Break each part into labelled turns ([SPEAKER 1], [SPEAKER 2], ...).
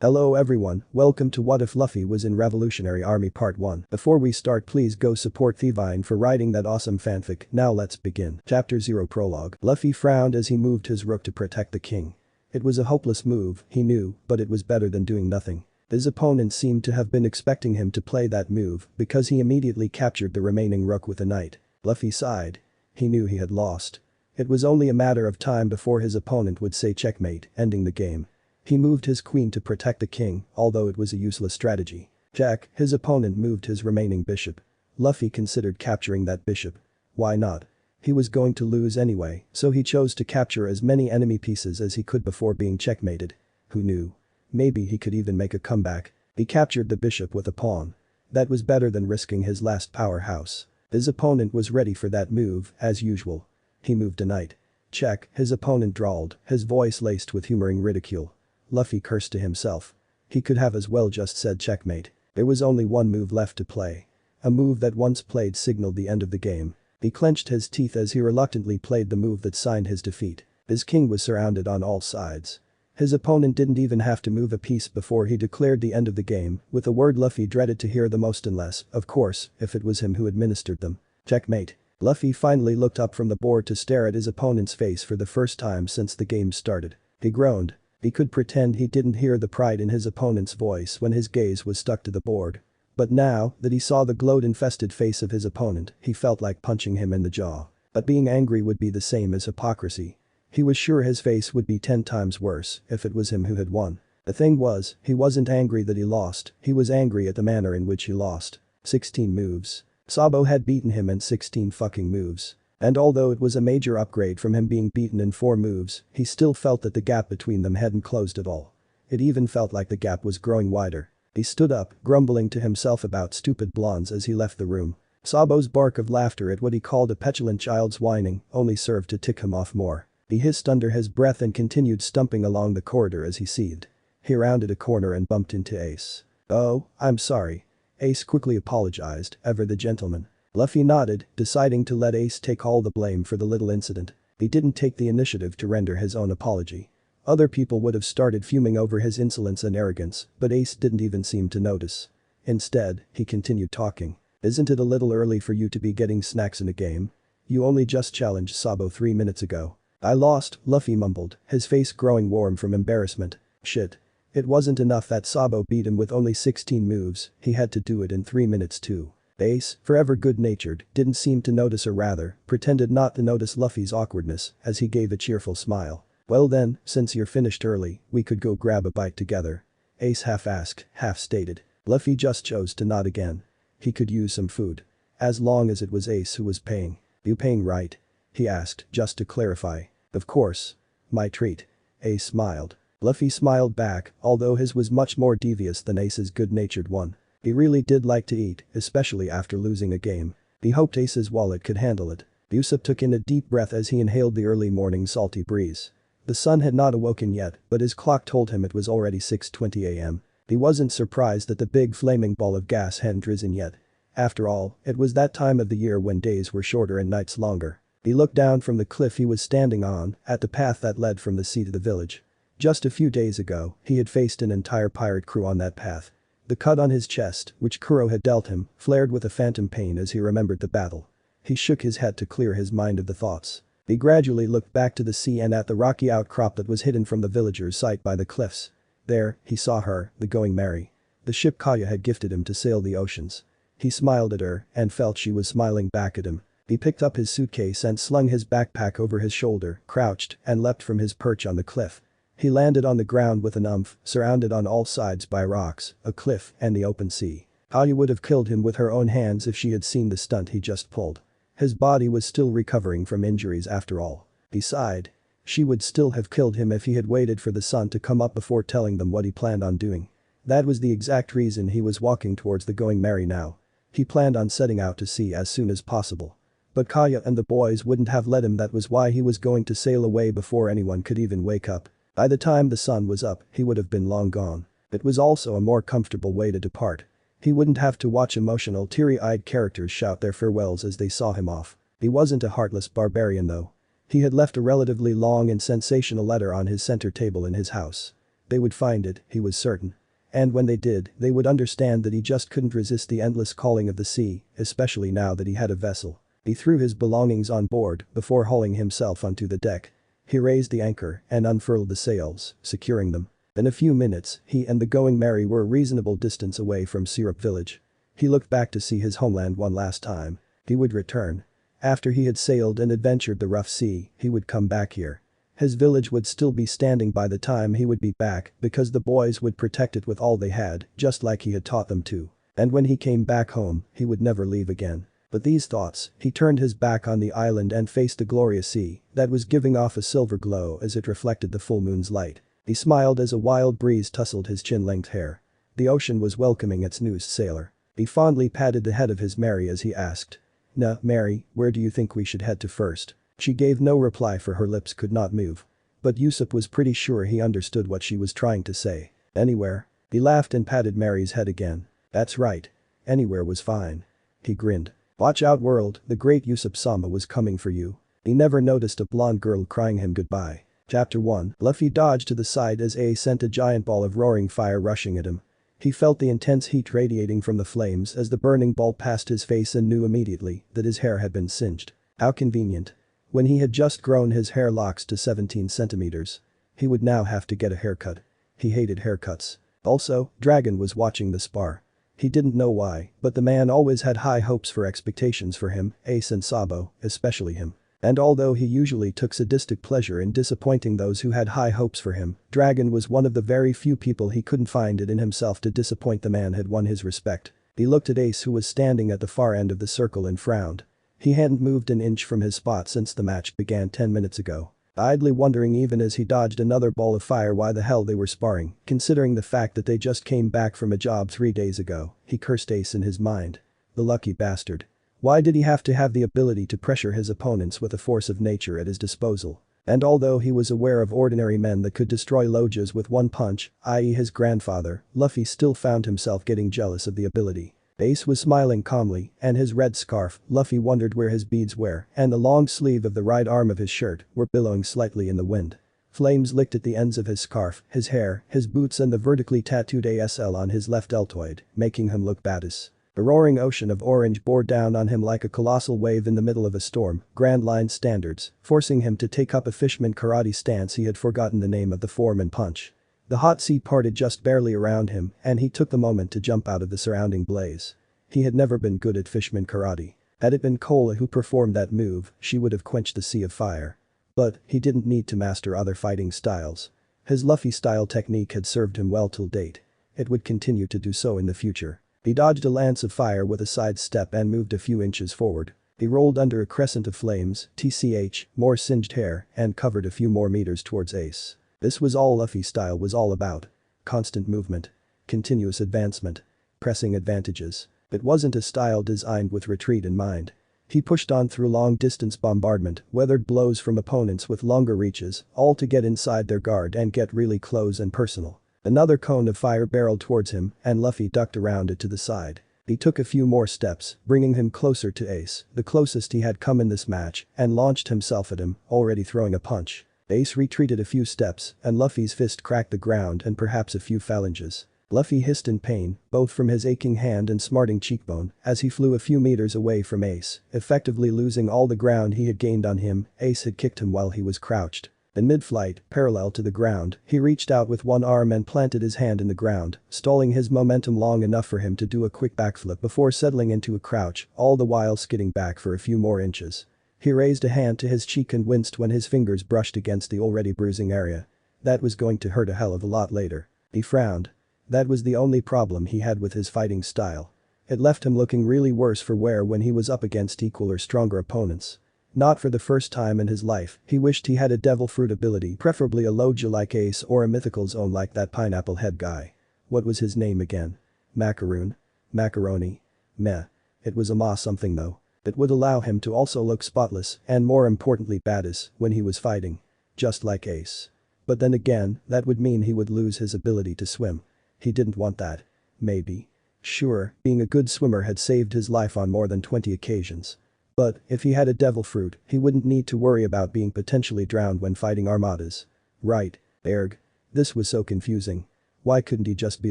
[SPEAKER 1] Hello everyone, welcome to What If Luffy Was in Revolutionary Army Part 1. Before we start, please go support TheVine for writing that awesome fanfic. Now let's begin. Chapter 0 Prologue. Luffy frowned as he moved his rook to protect the king. It was a hopeless move, he knew, but it was better than doing nothing. His opponent seemed to have been expecting him to play that move because he immediately captured the remaining rook with a knight. Luffy sighed. He knew he had lost. It was only a matter of time before his opponent would say checkmate, ending the game. He moved his queen to protect the king, although it was a useless strategy. Check, his opponent moved his remaining bishop. Luffy considered capturing that bishop. Why not? He was going to lose anyway, so he chose to capture as many enemy pieces as he could before being checkmated. Who knew? Maybe he could even make a comeback. He captured the bishop with a pawn. That was better than risking his last powerhouse. His opponent was ready for that move, as usual. He moved a knight. Check, his opponent drawled, his voice laced with humoring ridicule. Luffy cursed to himself. He could have as well just said checkmate. There was only one move left to play. A move that once played signaled the end of the game. He clenched his teeth as he reluctantly played the move that signed his defeat. His king was surrounded on all sides. His opponent didn't even have to move a piece before he declared the end of the game, with a word Luffy dreaded to hear the most unless, of course, if it was him who administered them. Checkmate. Luffy finally looked up from the board to stare at his opponent's face for the first time since the game started. He groaned. He could pretend he didn't hear the pride in his opponent's voice when his gaze was stuck to the board. But now that he saw the gloat-infested face of his opponent, he felt like punching him in the jaw. But being angry would be the same as hypocrisy. He was sure his face would be 10 times worse if it was him who had won. The thing was, he wasn't angry that he lost, he was angry at the manner in which he lost. 16 moves. Sabo had beaten him in 16 fucking moves. And although it was a major upgrade from him being beaten in 4 moves, he still felt that the gap between them hadn't closed at all. It even felt like the gap was growing wider. He stood up, grumbling to himself about stupid blondes as he left the room. Sabo's bark of laughter at what he called a petulant child's whining only served to tick him off more. He hissed under his breath and continued stumping along the corridor as he seethed. He rounded a corner and bumped into Ace. "Oh, I'm sorry." Ace quickly apologized, ever the gentleman. Luffy nodded, deciding to let Ace take all the blame for the little incident. He didn't take the initiative to render his own apology. Other people would have started fuming over his insolence and arrogance, but Ace didn't even seem to notice. Instead, he continued talking. "Isn't it a little early for you to be getting snacks in a game? You only just challenged Sabo 3 minutes ago." "I lost," Luffy mumbled, his face growing warm from embarrassment. Shit. It wasn't enough that Sabo beat him with only 16 moves, he had to do it in 3 minutes too. Ace, forever good-natured, didn't seem to notice, or rather, pretended not to notice Luffy's awkwardness as he gave a cheerful smile. "Well then, since you're finished early, we could go grab a bite together." Ace half-asked, half-stated. Luffy just chose to nod again. He could use some food. As long as it was Ace who was paying. "You paying right?" he asked, just to clarify. "Of course. My treat." Ace smiled. Luffy smiled back, although his was much more devious than Ace's good-natured one. He really did like to eat, especially after losing a game. He hoped Ace's wallet could handle it. Usopp took in a deep breath as he inhaled the early morning salty breeze. The sun had not awoken yet, but his clock told him it was already 6:20 a.m. He wasn't surprised that the big flaming ball of gas hadn't risen yet. After all, it was that time of the year when days were shorter and nights longer. He looked down from the cliff he was standing on, at the path that led from the sea to the village. Just a few days ago, he had faced an entire pirate crew on that path. The cut on his chest, which Kuro had dealt him, flared with a phantom pain as he remembered the battle. He shook his head to clear his mind of the thoughts. He gradually looked back to the sea and at the rocky outcrop that was hidden from the villagers' sight by the cliffs. There, he saw her, the Going Merry. The ship Kaya had gifted him to sail the oceans. He smiled at her and felt she was smiling back at him. He picked up his suitcase and slung his backpack over his shoulder, crouched, and leapt from his perch on the cliff. He landed on the ground with an umph, surrounded on all sides by rocks, a cliff, and the open sea. Kaya would have killed him with her own hands if she had seen the stunt he just pulled. His body was still recovering from injuries after all. He sighed. She would still have killed him if he had waited for the sun to come up before telling them what he planned on doing. That was the exact reason he was walking towards the Going Merry now. He planned on setting out to sea as soon as possible. But Kaya and the boys wouldn't have let him. That was why he was going to sail away before anyone could even wake up. By the time the sun was up, he would have been long gone. It was also a more comfortable way to depart. He wouldn't have to watch emotional, teary-eyed characters shout their farewells as they saw him off. He wasn't a heartless barbarian though. He had left a relatively long and sensational letter on his center table in his house. They would find it, he was certain. And when they did, they would understand that he just couldn't resist the endless calling of the sea, especially now that he had a vessel. He threw his belongings on board before hauling himself onto the deck. He raised the anchor and unfurled the sails, securing them. In a few minutes, he and the Going Merry were a reasonable distance away from Syrup Village. He looked back to see his homeland one last time. He would return. After he had sailed and adventured the rough sea, he would come back here. His village would still be standing by the time he would be back because the boys would protect it with all they had, just like he had taught them to. And when he came back home, he would never leave again. With these thoughts, he turned his back on the island and faced the glorious sea that was giving off a silver glow as it reflected the full moon's light. He smiled as a wild breeze tousled his chin-length hair. The ocean was welcoming its newest sailor. He fondly patted the head of his Mary as he asked. "Nah, Mary, where do you think we should head to first?" She gave no reply for her lips could not move. But Usopp was pretty sure he understood what she was trying to say. "Anywhere." He laughed and patted Mary's head again. "That's right. Anywhere was fine." He grinned. "Watch out world, the great Usopp-sama was coming for you." He never noticed a blonde girl crying him goodbye. Chapter 1. Luffy dodged to the side as Ace sent a giant ball of roaring fire rushing at him. He felt the intense heat radiating from the flames as the burning ball passed his face and knew immediately that his hair had been singed. How convenient. When he had just grown his hair locks to 17 centimeters. He would now have to get a haircut. He hated haircuts. Also, Dragon was watching the spar. He didn't know why, but the man always had high hopes for expectations for him, Ace and Sabo, especially him. And although he usually took sadistic pleasure in disappointing those who had high hopes for him, Dragon was one of the very few people he couldn't find it in himself to disappoint. The man had won his respect. He looked at Ace who was standing at the far end of the circle and frowned. He hadn't moved an inch from his spot since the match began 10 minutes ago. Idly wondering even as he dodged another ball of fire why the hell they were sparring, considering the fact that they just came back from a job 3 days ago, he cursed Ace in his mind. The lucky bastard. Why did he have to have the ability to pressure his opponents with a force of nature at his disposal? And although he was aware of ordinary men that could destroy Loges with one punch, i.e. his grandfather, Luffy still found himself getting jealous of the ability. Ace was smiling calmly, and his red scarf, Luffy wondered where his beads were, and the long sleeve of the right arm of his shirt were billowing slightly in the wind. Flames licked at the ends of his scarf, his hair, his boots and the vertically tattooed ASL on his left deltoid, making him look badass. A roaring ocean of orange bore down on him like a colossal wave in the middle of a storm, Grand Line standards, forcing him to take up a fishman karate stance. He had forgotten the name of the form and punch. The hot sea parted just barely around him and he took the moment to jump out of the surrounding blaze. He had never been good at fishman karate. Had it been Cola who performed that move, she would have quenched the sea of fire. But he didn't need to master other fighting styles. His Luffy style technique had served him well till date. It would continue to do so in the future. He dodged a lance of fire with a side step and moved a few inches forward. He rolled under a crescent of flames, tch, more singed hair, and covered a few more meters towards Ace. This was all Luffy style was all about. Constant movement. Continuous advancement. Pressing advantages. It wasn't a style designed with retreat in mind. He pushed on through long-distance bombardment, weathered blows from opponents with longer reaches, all to get inside their guard and get really close and personal. Another cone of fire barreled towards him and Luffy ducked around it to the side. He took a few more steps, bringing him closer to Ace, the closest he had come in this match, and launched himself at him, already throwing a punch. Ace retreated a few steps and Luffy's fist cracked the ground and perhaps a few phalanges. Luffy hissed in pain, both from his aching hand and smarting cheekbone, as he flew a few meters away from Ace, effectively losing all the ground he had gained on him. Ace had kicked him while he was crouched. In mid-flight, parallel to the ground, he reached out with one arm and planted his hand in the ground, stalling his momentum long enough for him to do a quick backflip before settling into a crouch, all the while skidding back for a few more inches. He raised a hand to his cheek and winced when his fingers brushed against the already bruising area. That was going to hurt a hell of a lot later. He frowned. That was the only problem he had with his fighting style. It left him looking really worse for wear when he was up against equal or stronger opponents. Not for the first time in his life, he wished he had a devil fruit ability, preferably a Logia like Ace or a mythical zone like that pineapple head guy. What was his name again? Macaroon? Macaroni? Meh. It was a ma something though. It would allow him to also look spotless and more importantly badass when he was fighting. Just like Ace. But then again, that would mean he would lose his ability to swim. He didn't want that. Maybe. Sure, being a good swimmer had saved his life on more than 20 occasions. But, if he had a devil fruit, he wouldn't need to worry about being potentially drowned when fighting armadas. Right, erg. This was so confusing. Why couldn't he just be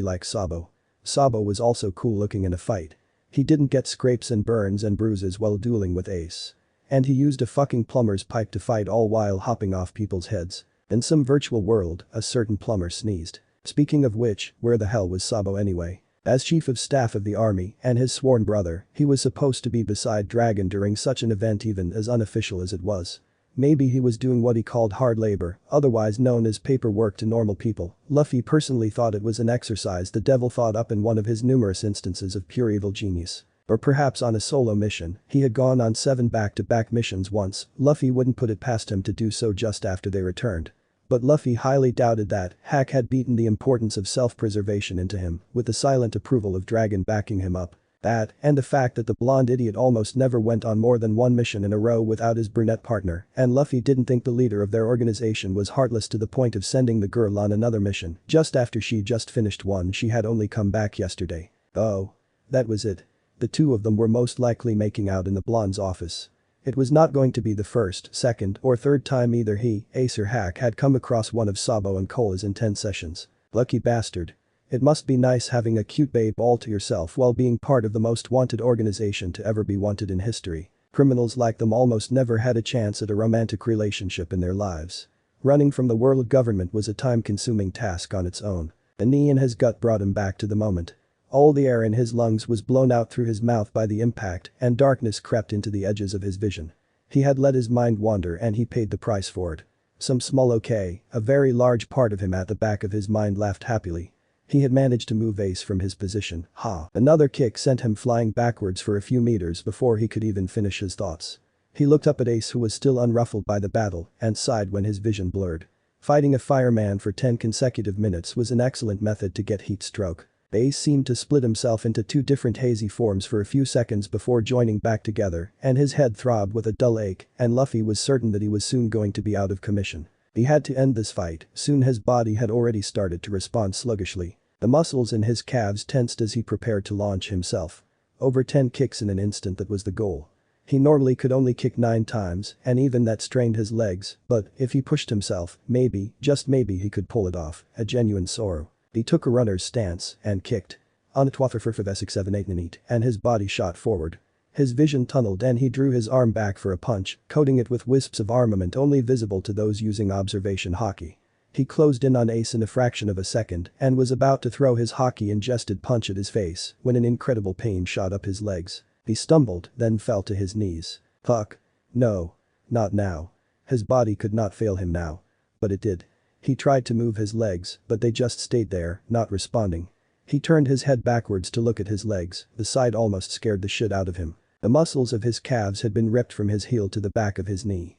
[SPEAKER 1] like Sabo? Sabo was also cool looking in a fight. He didn't get scrapes and burns and bruises while dueling with Ace. And he used a fucking plumber's pipe to fight all while hopping off people's heads. In some virtual world, a certain plumber sneezed. Speaking of which, where the hell was Sabo anyway? As chief of staff of the army and his sworn brother, he was supposed to be beside Dragon during such an event even as unofficial as it was. Maybe he was doing what he called hard labor, otherwise known as paperwork to normal people. Luffy personally thought it was an exercise the devil thought up in one of his numerous instances of pure evil genius. Or perhaps on a solo mission, he had gone on 7 back-to-back missions once, Luffy wouldn't put it past him to do so just after they returned. But Luffy highly doubted that Hack had beaten the importance of self-preservation into him, with the silent approval of Dragon backing him up. That, and the fact that the blonde idiot almost never went on more than one mission in a row without his brunette partner, and Luffy didn't think the leader of their organization was heartless to the point of sending the girl on another mission just after she just finished one she had only come back yesterday. Oh. That was it. The two of them were most likely making out in the blonde's office. It was not going to be the first, second, or third time either he, Ace or Hack had come across one of Sabo and Cola's intense sessions. Lucky bastard. It must be nice having a cute babe all to yourself while being part of the most wanted organization to ever be wanted in history. Criminals like them almost never had a chance at a romantic relationship in their lives. Running from the world government was a time-consuming task on its own. A knee in his gut brought him back to the moment. All the air in his lungs was blown out through his mouth by the impact and darkness crept into the edges of his vision. He had let his mind wander and he paid the price for it. Some small okay, a very large part of him at the back of his mind laughed happily. He had managed to move Ace from his position. Ha! Another kick sent him flying backwards for a few meters before he could even finish his thoughts. He looked up at Ace who was still unruffled by the battle and sighed when his vision blurred. Fighting a fireman for 10 consecutive minutes was an excellent method to get heat stroke. Ace seemed to split himself into 2 different hazy forms for a few seconds before joining back together and his head throbbed with a dull ache and Luffy was certain that he was soon going to be out of commission. He had to end this fight, soon his body had already started to respond sluggishly. The muscles in his calves tensed as he prepared to launch himself. Over 10 kicks in an instant, that was the goal. He normally could only kick 9 times and even that strained his legs, but if he pushed himself, maybe, just maybe he could pull it off, a genuine sorrow. He took a runner's stance and kicked. On and his body shot forward. His vision tunneled and he drew his arm back for a punch, coating it with wisps of armament only visible to those using observation hockey. He closed in on Ace in a fraction of a second and was about to throw his hockey-ingested punch at his face when an incredible pain shot up his legs. He stumbled, then fell to his knees. Fuck. No. Not now. His body could not fail him now. But it did. He tried to move his legs, but they just stayed there, not responding. He turned his head backwards to look at his legs, the sight almost scared the shit out of him. The muscles of his calves had been ripped from his heel to the back of his knee.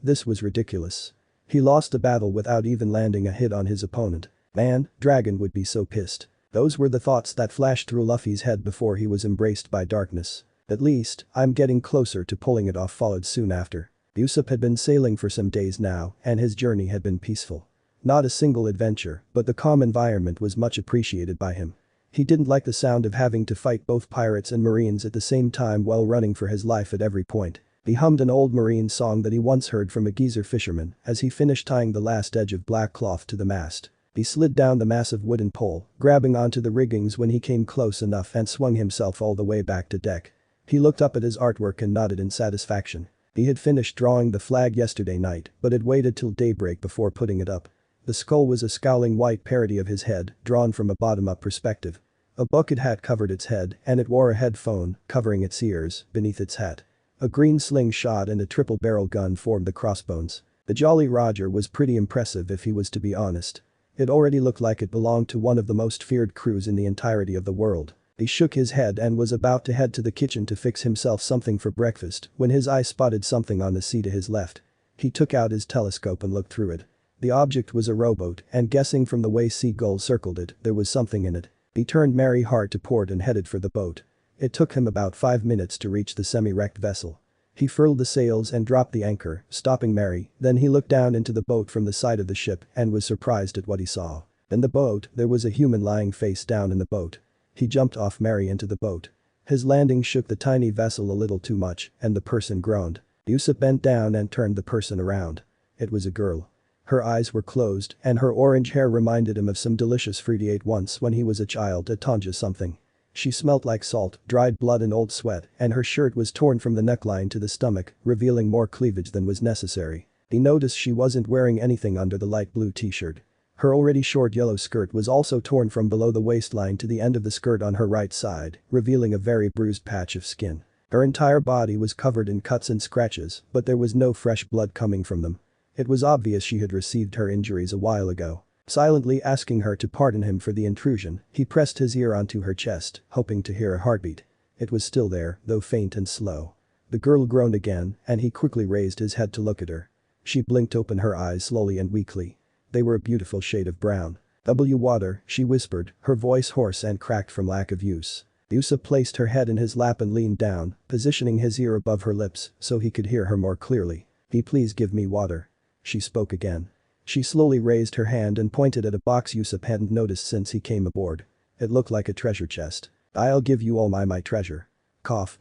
[SPEAKER 1] This was ridiculous. He lost the battle without even landing a hit on his opponent. Man, Dragon would be so pissed. Those were the thoughts that flashed through Luffy's head before he was embraced by darkness. At least, I'm getting closer to pulling it off followed soon after. Usopp had been sailing for some days now and his journey had been peaceful. Not a single adventure, but the calm environment was much appreciated by him. He didn't like the sound of having to fight both pirates and marines at the same time while running for his life at every point. He hummed an old marine song that he once heard from a geezer fisherman as he finished tying the last edge of black cloth to the mast. He slid down the massive wooden pole, grabbing onto the riggings when he came close enough and swung himself all the way back to deck. He looked up at his artwork and nodded in satisfaction. He had finished drawing the flag yesterday night but had waited till daybreak before putting it up. The skull was a scowling white parody of his head, drawn from a bottom-up perspective. A bucket hat covered its head and it wore a headphone, covering its ears, beneath its hat. A green slingshot and a triple-barrel gun formed the crossbones. The Jolly Roger was pretty impressive if he was to be honest. It already looked like it belonged to one of the most feared crews in the entirety of the world. He shook his head and was about to head to the kitchen to fix himself something for breakfast when his eye spotted something on the sea to his left. He took out his telescope and looked through it. The object was a rowboat and guessing from the way seagulls circled it, there was something in it. He turned merry hard to port and headed for the boat. It took him about 5 minutes to reach the semi-wrecked vessel. He furled the sails and dropped the anchor, stopping Mary, then he looked down into the boat from the side of the ship and was surprised at what he saw. In the boat, there was a human lying face down in the boat. He jumped off Mary into the boat. His landing shook the tiny vessel a little too much and the person groaned. Usopp bent down and turned the person around. It was a girl. Her eyes were closed and her orange hair reminded him of some delicious fruit he ate once when he was a child at Tanja something. She smelt like salt, dried blood and old sweat, and her shirt was torn from the neckline to the stomach, revealing more cleavage than was necessary. He noticed she wasn't wearing anything under the light blue t-shirt. Her already short yellow skirt was also torn from below the waistline to the end of the skirt on her right side, revealing a very bruised patch of skin. Her entire body was covered in cuts and scratches, but there was no fresh blood coming from them. It was obvious she had received her injuries a while ago. Silently asking her to pardon him for the intrusion, he pressed his ear onto her chest, hoping to hear a heartbeat. It was still there, though faint and slow. The girl groaned again, and he quickly raised his head to look at her. She blinked open her eyes slowly and weakly. They were a beautiful shade of brown. Water, she whispered, her voice hoarse and cracked from lack of use. Usopp placed her head in his lap and leaned down, positioning his ear above her lips so he could hear her more clearly. Please give me water. She spoke again. She slowly raised her hand and pointed at a box Usopp hadn't noticed since he came aboard. It looked like a treasure chest. I'll give you all my treasure. Cough.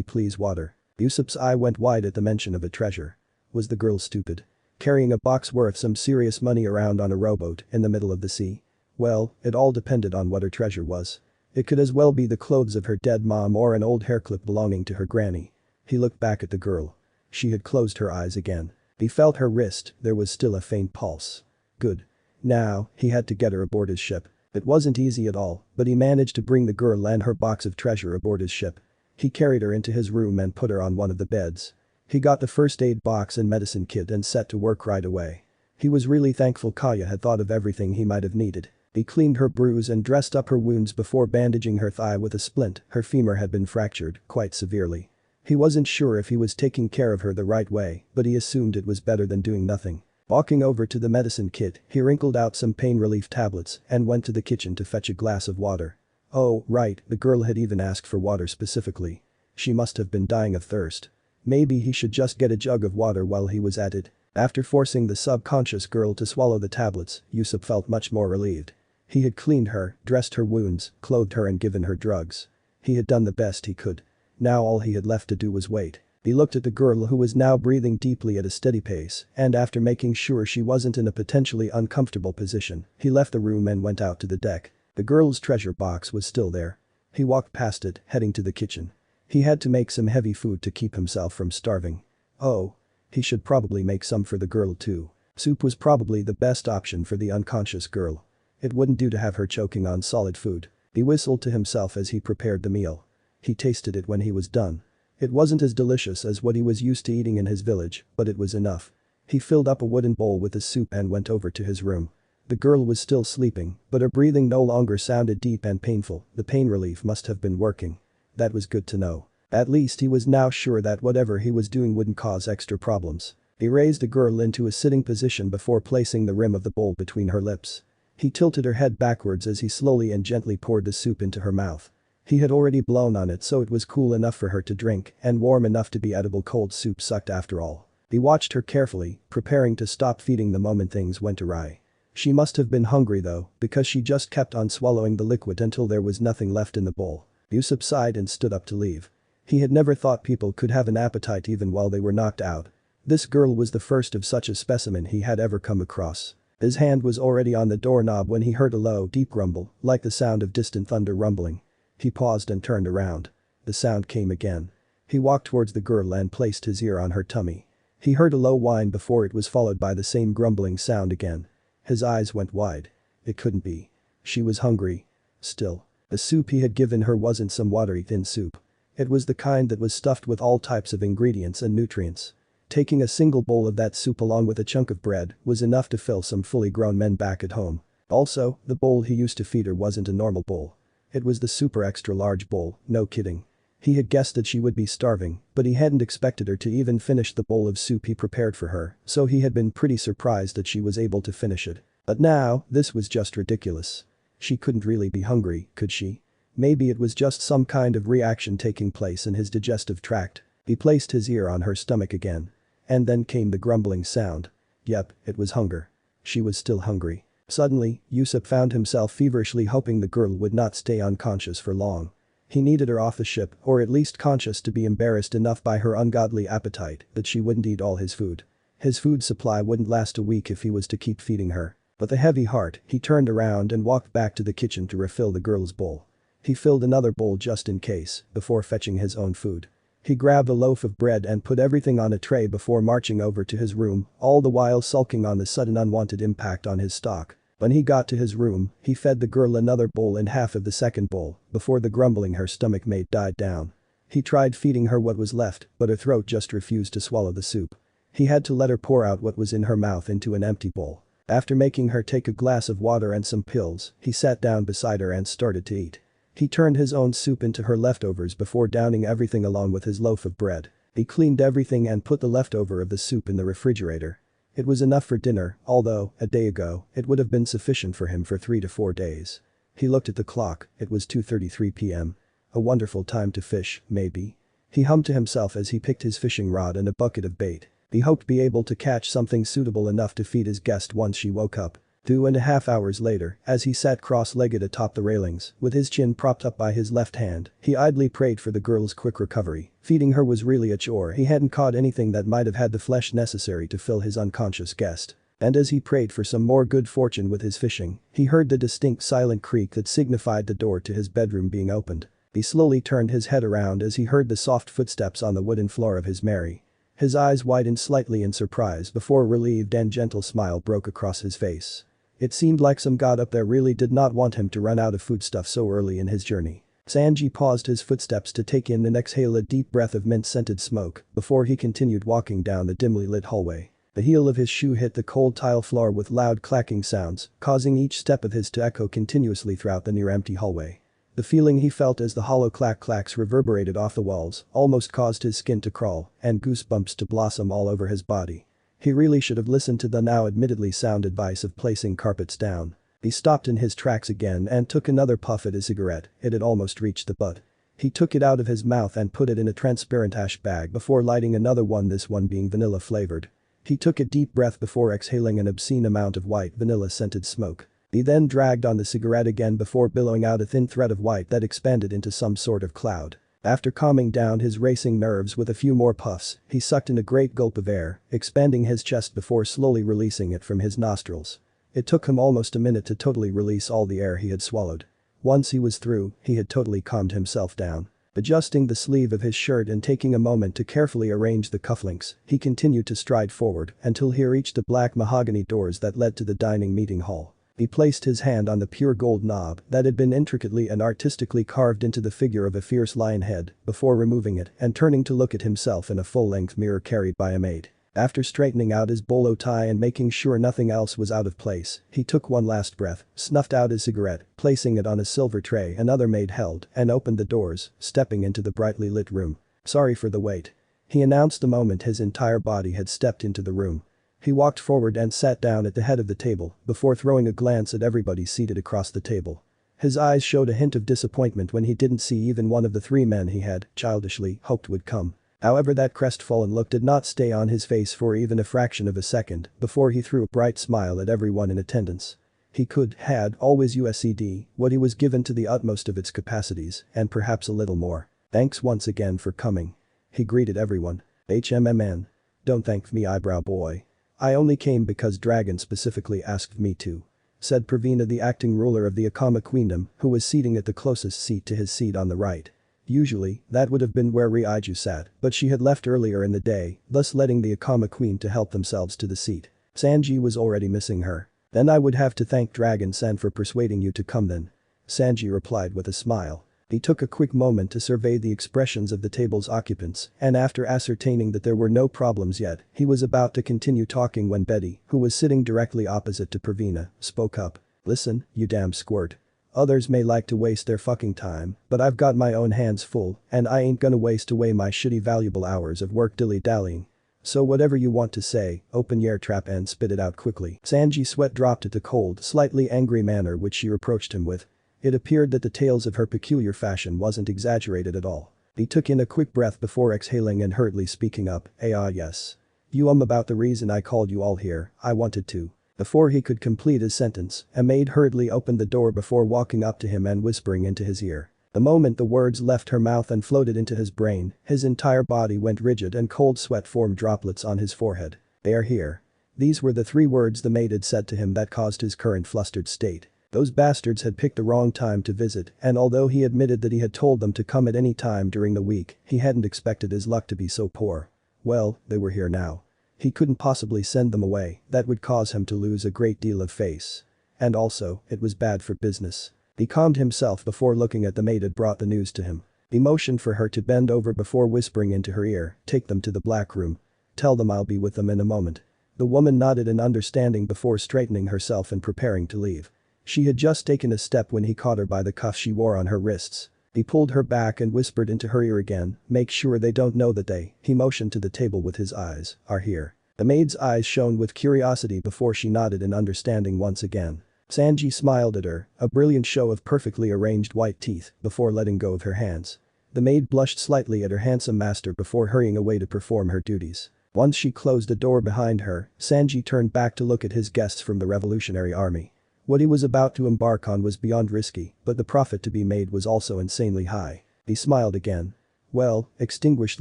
[SPEAKER 1] Please water. Usopp's eye went wide at the mention of a treasure. Was the girl stupid? Carrying a box worth some serious money around on a rowboat in the middle of the sea? Well, it all depended on what her treasure was. It could as well be the clothes of her dead mom or an old hairclip belonging to her granny. He looked back at the girl. She had closed her eyes again. He felt her wrist, there was still a faint pulse. Good. Now, he had to get her aboard his ship. It wasn't easy at all, but he managed to bring the girl and her box of treasure aboard his ship. He carried her into his room and put her on one of the beds. He got the first aid box and medicine kit and set to work right away. He was really thankful Kaya had thought of everything he might have needed. He cleaned her bruise and dressed up her wounds before bandaging her thigh with a splint. Her femur had been fractured, quite severely. He wasn't sure if he was taking care of her the right way, but he assumed it was better than doing nothing. Walking over to the medicine kit, he wrinkled out some pain relief tablets and went to the kitchen to fetch a glass of water. Oh, right, the girl had even asked for water specifically. She must have been dying of thirst. Maybe he should just get a jug of water while he was at it. After forcing the subconscious girl to swallow the tablets, Usopp felt much more relieved. He had cleaned her, dressed her wounds, clothed her and given her drugs. He had done the best he could. Now all he had left to do was wait. He looked at the girl who was now breathing deeply at a steady pace, and after making sure she wasn't in a potentially uncomfortable position, he left the room and went out to the deck. The girl's treasure box was still there. He walked past it, heading to the kitchen. He had to make some heavy food to keep himself from starving. Oh. He should probably make some for the girl too. Soup was probably the best option for the unconscious girl. It wouldn't do to have her choking on solid food. He whistled to himself as he prepared the meal. He tasted it when he was done. It wasn't as delicious as what he was used to eating in his village, but it was enough. He filled up a wooden bowl with the soup and went over to his room. The girl was still sleeping, but her breathing no longer sounded deep and painful. The pain relief must have been working. That was good to know. At least he was now sure that whatever he was doing wouldn't cause extra problems. He raised the girl into a sitting position before placing the rim of the bowl between her lips. He tilted her head backwards as he slowly and gently poured the soup into her mouth. He had already blown on it so it was cool enough for her to drink and warm enough to be edible. Cold soup sucked after all. He watched her carefully, preparing to stop feeding the moment things went awry. She must have been hungry though, because she just kept on swallowing the liquid until there was nothing left in the bowl. Usopp sighed and stood up to leave. He had never thought people could have an appetite even while they were knocked out. This girl was the first of such a specimen he had ever come across. His hand was already on the doorknob when he heard a low, deep grumble, like the sound of distant thunder rumbling. He paused and turned around. The sound came again. He walked towards the girl and placed his ear on her tummy. He heard a low whine before it was followed by the same grumbling sound again. His eyes went wide. It couldn't be. She was hungry. Still. The soup he had given her wasn't some watery thin soup. It was the kind that was stuffed with all types of ingredients and nutrients. Taking a single bowl of that soup along with a chunk of bread was enough to fill some fully grown men back at home. Also, the bowl he used to feed her wasn't a normal bowl. It was the super extra large bowl, no kidding. He had guessed that she would be starving, but he hadn't expected her to even finish the bowl of soup he prepared for her, so he had been pretty surprised that she was able to finish it. But now, this was just ridiculous. She couldn't really be hungry, could she? Maybe it was just some kind of reaction taking place in his digestive tract. He placed his ear on her stomach again. And then came the grumbling sound. Yep, it was hunger. She was still hungry. Suddenly, Usopp found himself feverishly hoping the girl would not stay unconscious for long. He needed her off the ship, or at least conscious to be embarrassed enough by her ungodly appetite that she wouldn't eat all his food. His food supply wouldn't last a week if he was to keep feeding her. With a heavy heart, he turned around and walked back to the kitchen to refill the girl's bowl. He filled another bowl just in case, before fetching his own food. He grabbed a loaf of bread and put everything on a tray before marching over to his room, all the while sulking on the sudden unwanted impact on his stomach. When he got to his room, he fed the girl another bowl and half of the second bowl, before the grumbling her stomach made died down. He tried feeding her what was left, but her throat just refused to swallow the soup. He had to let her pour out what was in her mouth into an empty bowl. After making her take a glass of water and some pills, he sat down beside her and started to eat. He turned his own soup into her leftovers before downing everything along with his loaf of bread. He cleaned everything and put the leftover of the soup in the refrigerator. It was enough for dinner, although, a day ago, it would have been sufficient for him for 3 to 4 days. He looked at the clock, it was 2:33 p.m. A wonderful time to fish, maybe. He hummed to himself as he picked his fishing rod and a bucket of bait. He hoped to be able to catch something suitable enough to feed his guest once she woke up. 2.5 hours later, as he sat cross-legged atop the railings, with his chin propped up by his left hand, he idly prayed for the girl's quick recovery. Feeding her was really a chore. He hadn't caught anything that might have had the flesh necessary to fill his unconscious guest. And as he prayed for some more good fortune with his fishing, he heard the distinct silent creak that signified the door to his bedroom being opened. He slowly turned his head around as he heard the soft footsteps on the wooden floor of his Mary. His eyes widened slightly in surprise before a relieved and gentle smile broke across his face. It seemed like some god up there really did not want him to run out of foodstuff so early in his journey. Sanji paused his footsteps to take in and exhale a deep breath of mint-scented smoke before he continued walking down the dimly lit hallway. The heel of his shoe hit the cold tile floor with loud clacking sounds, causing each step of his to echo continuously throughout the near-empty hallway. The feeling he felt as the hollow clack-clacks reverberated off the walls almost caused his skin to crawl and goosebumps to blossom all over his body. He really should have listened to the now admittedly sound advice of placing carpets down. He stopped in his tracks again and took another puff at his cigarette. It had almost reached the butt. He took it out of his mouth and put it in a transparent ash bag before lighting another one, this one being vanilla flavored. He took a deep breath before exhaling an obscene amount of white vanilla-scented smoke. He then dragged on the cigarette again before billowing out a thin thread of white that expanded into some sort of cloud. After calming down his racing nerves with a few more puffs, he sucked in a great gulp of air, expanding his chest before slowly releasing it from his nostrils. It took him almost a minute to totally release all the air he had swallowed. Once he was through, he had totally calmed himself down. Adjusting the sleeve of his shirt and taking a moment to carefully arrange the cufflinks, he continued to stride forward until he reached the black mahogany doors that led to the dining meeting hall. He placed his hand on the pure gold knob that had been intricately and artistically carved into the figure of a fierce lion head before removing it and turning to look at himself in a full-length mirror carried by a maid. After straightening out his bolo tie and making sure nothing else was out of place, he took one last breath, snuffed out his cigarette, placing it on a silver tray another maid held, and opened the doors, stepping into the brightly lit room. "Sorry for the wait," he announced the moment his entire body had stepped into the room. He walked forward and sat down at the head of the table before throwing a glance at everybody seated across the table. His eyes showed a hint of disappointment when he didn't see even one of the 3 men he had, childishly, hoped would come. However, that crestfallen look did not stay on his face for even a fraction of a second before he threw a bright smile at everyone in attendance. He had always USCD what he was given to the utmost of its capacities and perhaps a little more. "Thanks once again for coming," he greeted everyone. "HMMN. Don't thank me, eyebrow boy. I only came because Dragon specifically asked me to," said Pravina, the acting ruler of the Akama Queendom, who was seating at the closest seat to his seat on the right. Usually, that would have been where Ryuju sat, but she had left earlier in the day, thus letting the Akama Queen to help themselves to the seat. Sanji was already missing her. "Then I would have to thank Dragon-san for persuading you to come then," Sanji replied with a smile. He took a quick moment to survey the expressions of the table's occupants, and after ascertaining that there were no problems yet, he was about to continue talking when Betty, who was sitting directly opposite to Pravina, spoke up. "Listen, you damn squirt. Others may like to waste their fucking time, but I've got my own hands full, and I ain't gonna waste away my shitty valuable hours of work dilly-dallying. So whatever you want to say, open your trap and spit it out quickly." Sanji's sweat dropped at the cold, slightly angry manner which she reproached him with. It appeared that the tales of her peculiar fashion wasn't exaggerated at all. He took in a quick breath before exhaling and hurriedly speaking up. Yes. About the reason I called you all here, I wanted to." Before he could complete his sentence, a maid hurriedly opened the door before walking up to him and whispering into his ear. The moment the words left her mouth and floated into his brain, his entire body went rigid and cold sweat formed droplets on his forehead. "They are here." These were the 3 words the maid had said to him that caused his current flustered state. Those bastards had picked the wrong time to visit, and although he admitted that he had told them to come at any time during the week, he hadn't expected his luck to be so poor. Well, they were here now. He couldn't possibly send them away, that would cause him to lose a great deal of face. And also, it was bad for business. He calmed himself before looking at the maid had brought the news to him. He motioned for her to bend over before whispering into her ear, "Take them to the black room. Tell them I'll be with them in a moment." The woman nodded in understanding before straightening herself and preparing to leave. She had just taken a step when he caught her by the cuffs she wore on her wrists. He pulled her back and whispered into her ear again, "Make sure they don't know that he motioned to the table with his eyes, "are here." The maid's eyes shone with curiosity before she nodded in understanding once again. Sanji smiled at her, a brilliant show of perfectly arranged white teeth, before letting go of her hands. The maid blushed slightly at her handsome master before hurrying away to perform her duties. Once she closed the door behind her, Sanji turned back to look at his guests from the Revolutionary Army. What he was about to embark on was beyond risky, but the profit to be made was also insanely high. He smiled again. "Well, extinguished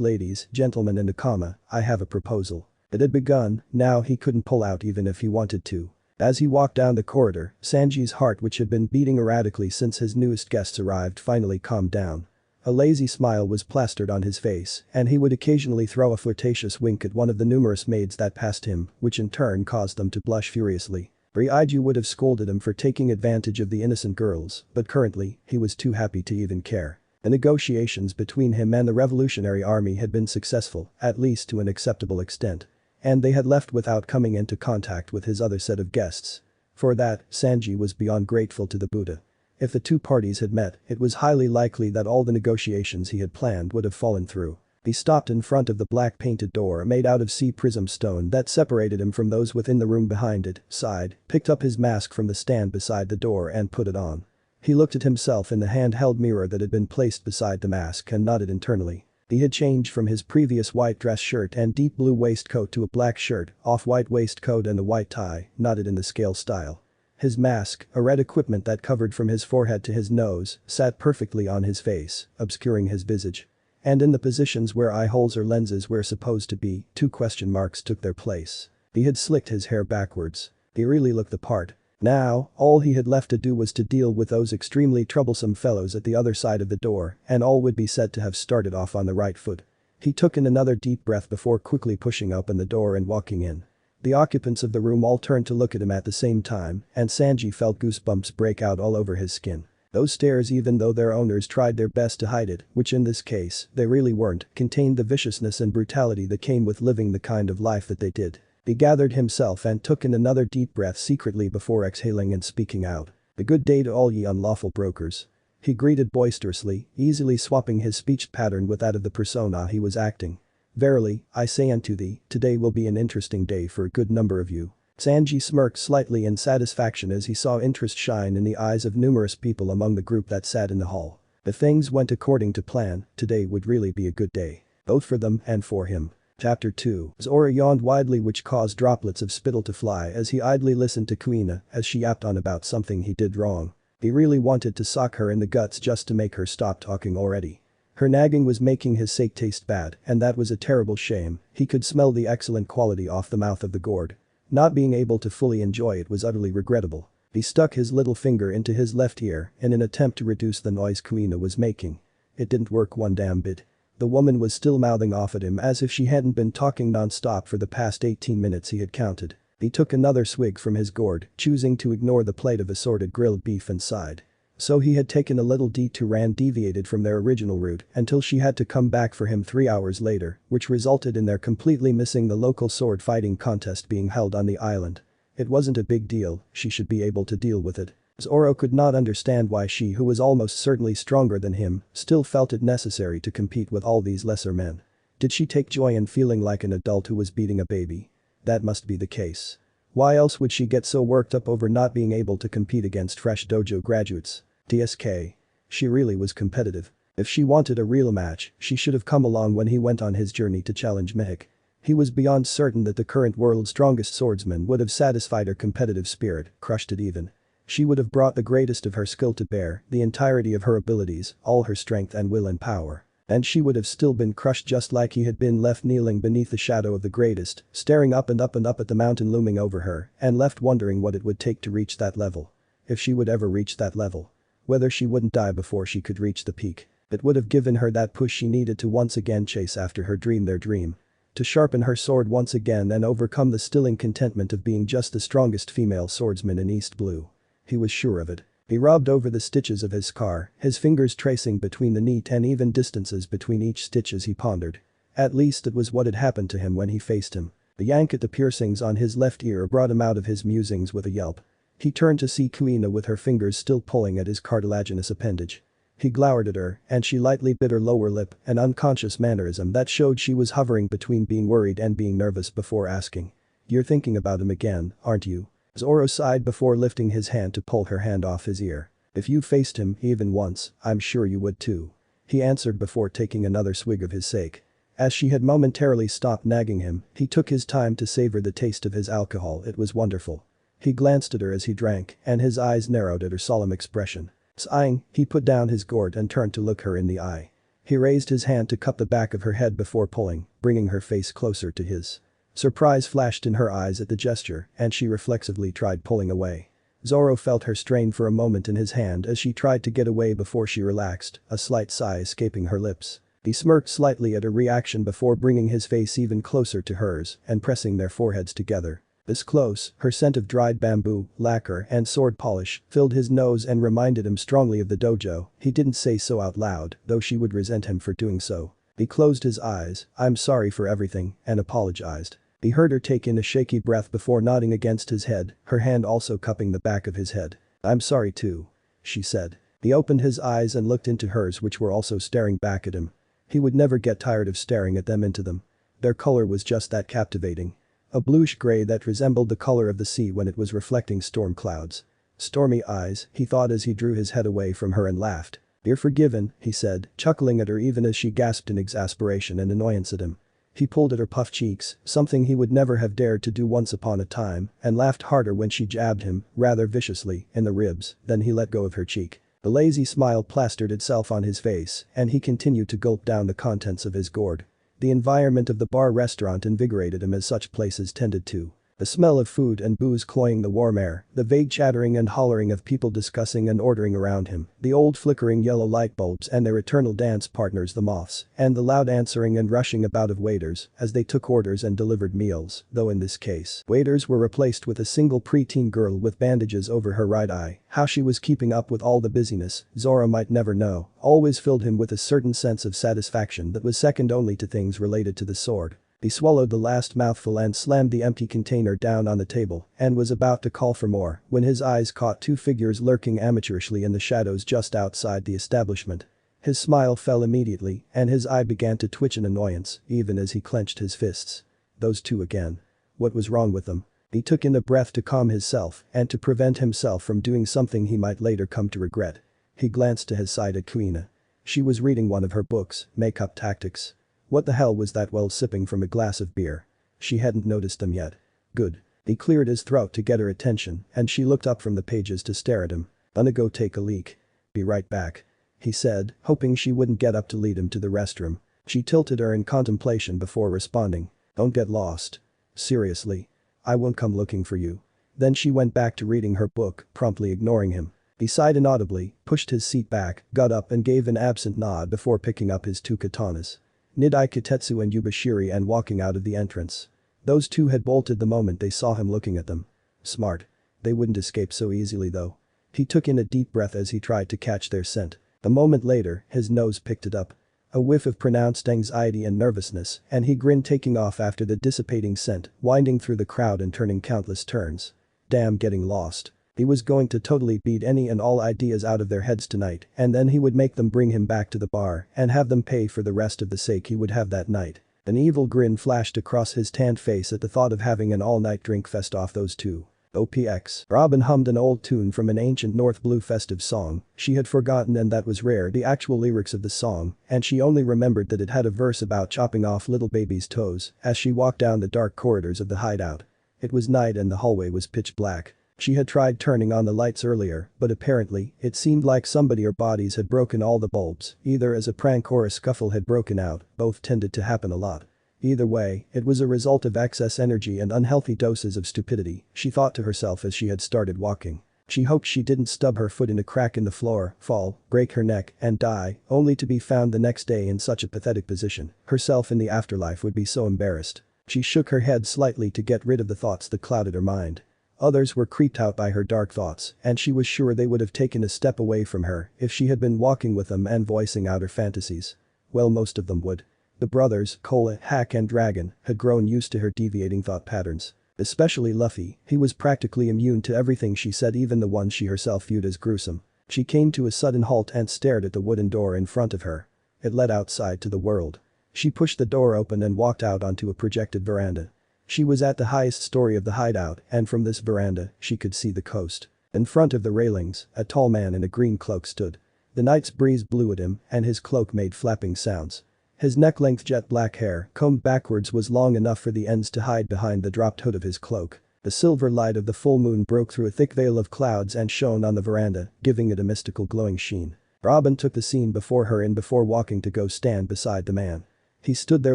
[SPEAKER 1] ladies, gentlemen and Akama, I have a proposal." It had begun, now he couldn't pull out even if he wanted to. As he walked down the corridor, Sanji's heart, which had been beating erratically since his newest guests arrived, finally calmed down. A lazy smile was plastered on his face, and he would occasionally throw a flirtatious wink at one of the numerous maids that passed him, which in turn caused them to blush furiously. Ryuji would have scolded him for taking advantage of the innocent girls, but currently, he was too happy to even care. The negotiations between him and the Revolutionary Army had been successful, at least to an acceptable extent. And they had left without coming into contact with his other set of guests. For that, Sanji was beyond grateful to the Buddha. If the 2 parties had met, it was highly likely that all the negotiations he had planned would have fallen through. He stopped in front of the black painted door made out of sea prism stone that separated him from those within the room behind it, sighed, picked up his mask from the stand beside the door and put it on. He looked at himself in the handheld mirror that had been placed beside the mask and nodded internally. He had changed from his previous white dress shirt and deep blue waistcoat to a black shirt, off-white waistcoat and a white tie, knotted in the scale style. His mask, a red equipment that covered from his forehead to his nose, sat perfectly on his face, obscuring his visage. And in the positions where eye holes or lenses were supposed to be, 2 question marks took their place. He had slicked his hair backwards. He really looked the part. Now, all he had left to do was to deal with those extremely troublesome fellows at the other side of the door, and all would be said to have started off on the right foot. He took in another deep breath before quickly pushing open the door and walking in. The occupants of the room all turned to look at him at the same time, and Sanji felt goosebumps break out all over his skin. Those stares, even though their owners tried their best to hide it, which in this case, they really weren't, contained the viciousness and brutality that came with living the kind of life that they did. He gathered himself and took in another deep breath secretly before exhaling and speaking out. "A good day to all ye unlawful brokers." He greeted boisterously, easily swapping his speech pattern with that of the persona he was acting. "Verily, I say unto thee, today will be an interesting day for a good number of you." Sanji smirked slightly in satisfaction as he saw interest shine in the eyes of numerous people among the group that sat in the hall. If things went according to plan, today would really be a good day. Both for them and for him. Chapter 2. Zoro yawned widely, which caused droplets of spittle to fly as he idly listened to Kuina as she yapped on about something he did wrong. He really wanted to sock her in the guts just to make her stop talking already. Her nagging was making his sake taste bad, and that was a terrible shame. He could smell the excellent quality off the mouth of the gourd. Not being able to fully enjoy it was utterly regrettable. He stuck his little finger into his left ear in an attempt to reduce the noise Kuina was making. It didn't work one damn bit. The woman was still mouthing off at him as if she hadn't been talking non-stop for the past 18 minutes he had counted. He took another swig from his gourd, choosing to ignore the plate of assorted grilled beef and sighed. So he had taken a little detour and deviated from their original route until she had to come back for him 3 hours later, which resulted in their completely missing the local sword fighting contest being held on the island. It wasn't a big deal, she should be able to deal with it. Zoro could not understand why she, who was almost certainly stronger than him, still felt it necessary to compete with all these lesser men. Did she take joy in feeling like an adult who was beating a baby? That must be the case. Why else would she get so worked up over not being able to compete against fresh dojo graduates? TSK. She really was competitive. If she wanted a real match, she should have come along when he went on his journey to challenge Mihik. He was beyond certain that the current world's strongest swordsman would have satisfied her competitive spirit, crushed it even. She would have brought the greatest of her skill to bear, the entirety of her abilities, all her strength and will and power. And she would have still been crushed just like he had been, left kneeling beneath the shadow of the grandest, staring up and up and up at the mountain looming over her, and left wondering what it would take to reach that level. If she would ever reach that level. Whether she wouldn't die before she could reach the peak. It would have given her that push she needed to once again chase after her dream, their dream. To sharpen her sword once again and overcome the stilling contentment of being just the strongest female swordsman in East Blue. He was sure of it. He rubbed over the stitches of his scar, his fingers tracing between the neat and even distances between each stitch as he pondered. At least it was what had happened to him when he faced him. The yank at the piercings on his left ear brought him out of his musings with a yelp. He turned to see Kuina with her fingers still pulling at his cartilaginous appendage. He glowered at her, and she lightly bit her lower lip, an unconscious mannerism that showed she was hovering between being worried and being nervous before asking. "You're thinking about him again, aren't you?" Zoro sighed before lifting his hand to pull her hand off his ear. "If you faced him even once, I'm sure you would too." He answered before taking another swig of his sake. As she had momentarily stopped nagging him, he took his time to savor the taste of his alcohol. It was wonderful. He glanced at her as he drank, and his eyes narrowed at her solemn expression. Sighing, he put down his gourd and turned to look her in the eye. He raised his hand to cup the back of her head before pulling, bringing her face closer to his. Surprise flashed in her eyes at the gesture, and she reflexively tried pulling away. Zoro felt her strain for a moment in his hand as she tried to get away before she relaxed, a slight sigh escaping her lips. He smirked slightly at her reaction before bringing his face even closer to hers and pressing their foreheads together. This close, her scent of dried bamboo, lacquer and sword polish filled his nose and reminded him strongly of the dojo. He didn't say so out loud, though she would resent him for doing so. He closed his eyes, "I'm sorry for everything," and apologized. He heard her take in a shaky breath before nodding against his head, her hand also cupping the back of his head. "I'm sorry too," she said. He opened his eyes and looked into hers, which were also staring back at him. He would never get tired of staring at them into them. Their color was just that captivating. A bluish gray that resembled the color of the sea when it was reflecting storm clouds. Stormy eyes, he thought as he drew his head away from her and laughed. "You're forgiven," he said, chuckling at her even as she gasped in exasperation and annoyance at him. He pulled at her puffed cheeks, something he would never have dared to do once upon a time, and laughed harder when she jabbed him, rather viciously, in the ribs. Then he let go of her cheek. The lazy smile plastered itself on his face, and he continued to gulp down the contents of his gourd. The environment of the bar restaurant invigorated him as such places tended to. The smell of food and booze cloying the warm air, the vague chattering and hollering of people discussing and ordering around him, the old flickering yellow light bulbs and their eternal dance partners the moths, and the loud answering and rushing about of waiters as they took orders and delivered meals, though in this case, waiters were replaced with a single preteen girl with bandages over her right eye. How she was keeping up with all the busyness, Zoro might never know, always filled him with a certain sense of satisfaction that was second only to things related to the sword. He swallowed the last mouthful and slammed the empty container down on the table and was about to call for more when his eyes caught two figures lurking amateurishly in the shadows just outside the establishment. His smile fell immediately and his eye began to twitch in annoyance even as he clenched his fists. Those two again. What was wrong with them? He took in a breath to calm himself and to prevent himself from doing something he might later come to regret. He glanced to his side at Kuina. She was reading one of her books, Makeup Tactics. What the hell was that while sipping from a glass of beer? She hadn't noticed them yet. Good. He cleared his throat to get her attention and she looked up from the pages to stare at him. "Gonna go take a leak. Be right back," he said, hoping she wouldn't get up to lead him to the restroom. She tilted her in contemplation before responding. "Don't get lost. Seriously. I won't come looking for you." Then she went back to reading her book, promptly ignoring him. He sighed inaudibly, pushed his seat back, got up and gave an absent nod before picking up his two katanas. Nidai Kitetsu and Yubashiri and walking out of the entrance. Those two had bolted the moment they saw him looking at them. Smart. They wouldn't escape so easily though. He took in a deep breath as he tried to catch their scent. A moment later, his nose picked it up. A whiff of pronounced anxiety and nervousness, and he grinned taking off after the dissipating scent, winding through the crowd and turning countless turns. Damn, getting lost. He was going to totally beat any and all ideas out of their heads tonight and then he would make them bring him back to the bar and have them pay for the rest of the sake he would have that night. An evil grin flashed across his tanned face at the thought of having an all-night drink fest off those two. OPX. Robin hummed an old tune from an ancient North Blue festive song. She had forgotten, and that was rare, the actual lyrics of the song, and she only remembered that it had a verse about chopping off little baby's toes as she walked down the dark corridors of the hideout. It was night and the hallway was pitch black. She had tried turning on the lights earlier, but apparently, it seemed like somebody or bodies had broken all the bulbs, either as a prank or a scuffle had broken out, both tended to happen a lot. Either way, it was a result of excess energy and unhealthy doses of stupidity, she thought to herself as she had started walking. She hoped she didn't stub her foot in a crack in the floor, fall, break her neck, and die, only to be found the next day in such a pathetic position. Herself in the afterlife would be so embarrassed. She shook her head slightly to get rid of the thoughts that clouded her mind. Others were creeped out by her dark thoughts, and she was sure they would have taken a step away from her if she had been walking with them and voicing out her fantasies. Well, most of them would. The brothers, Cola, Hack and Dragon, had grown used to her deviating thought patterns. Especially Luffy, he was practically immune to everything she said, even the ones she herself viewed as gruesome. She came to a sudden halt and stared at the wooden door in front of her. It led outside to the world. She pushed the door open and walked out onto a projected veranda. She was at the highest story of the hideout, and from this veranda, she could see the coast. In front of the railings, a tall man in a green cloak stood. The night's breeze blew at him, and his cloak made flapping sounds. His neck-length jet black hair, combed backwards, was long enough for the ends to hide behind the dropped hood of his cloak. The silver light of the full moon broke through a thick veil of clouds and shone on the veranda, giving it a mystical glowing sheen. Robin took the scene before her in before walking to go stand beside the man. He stood there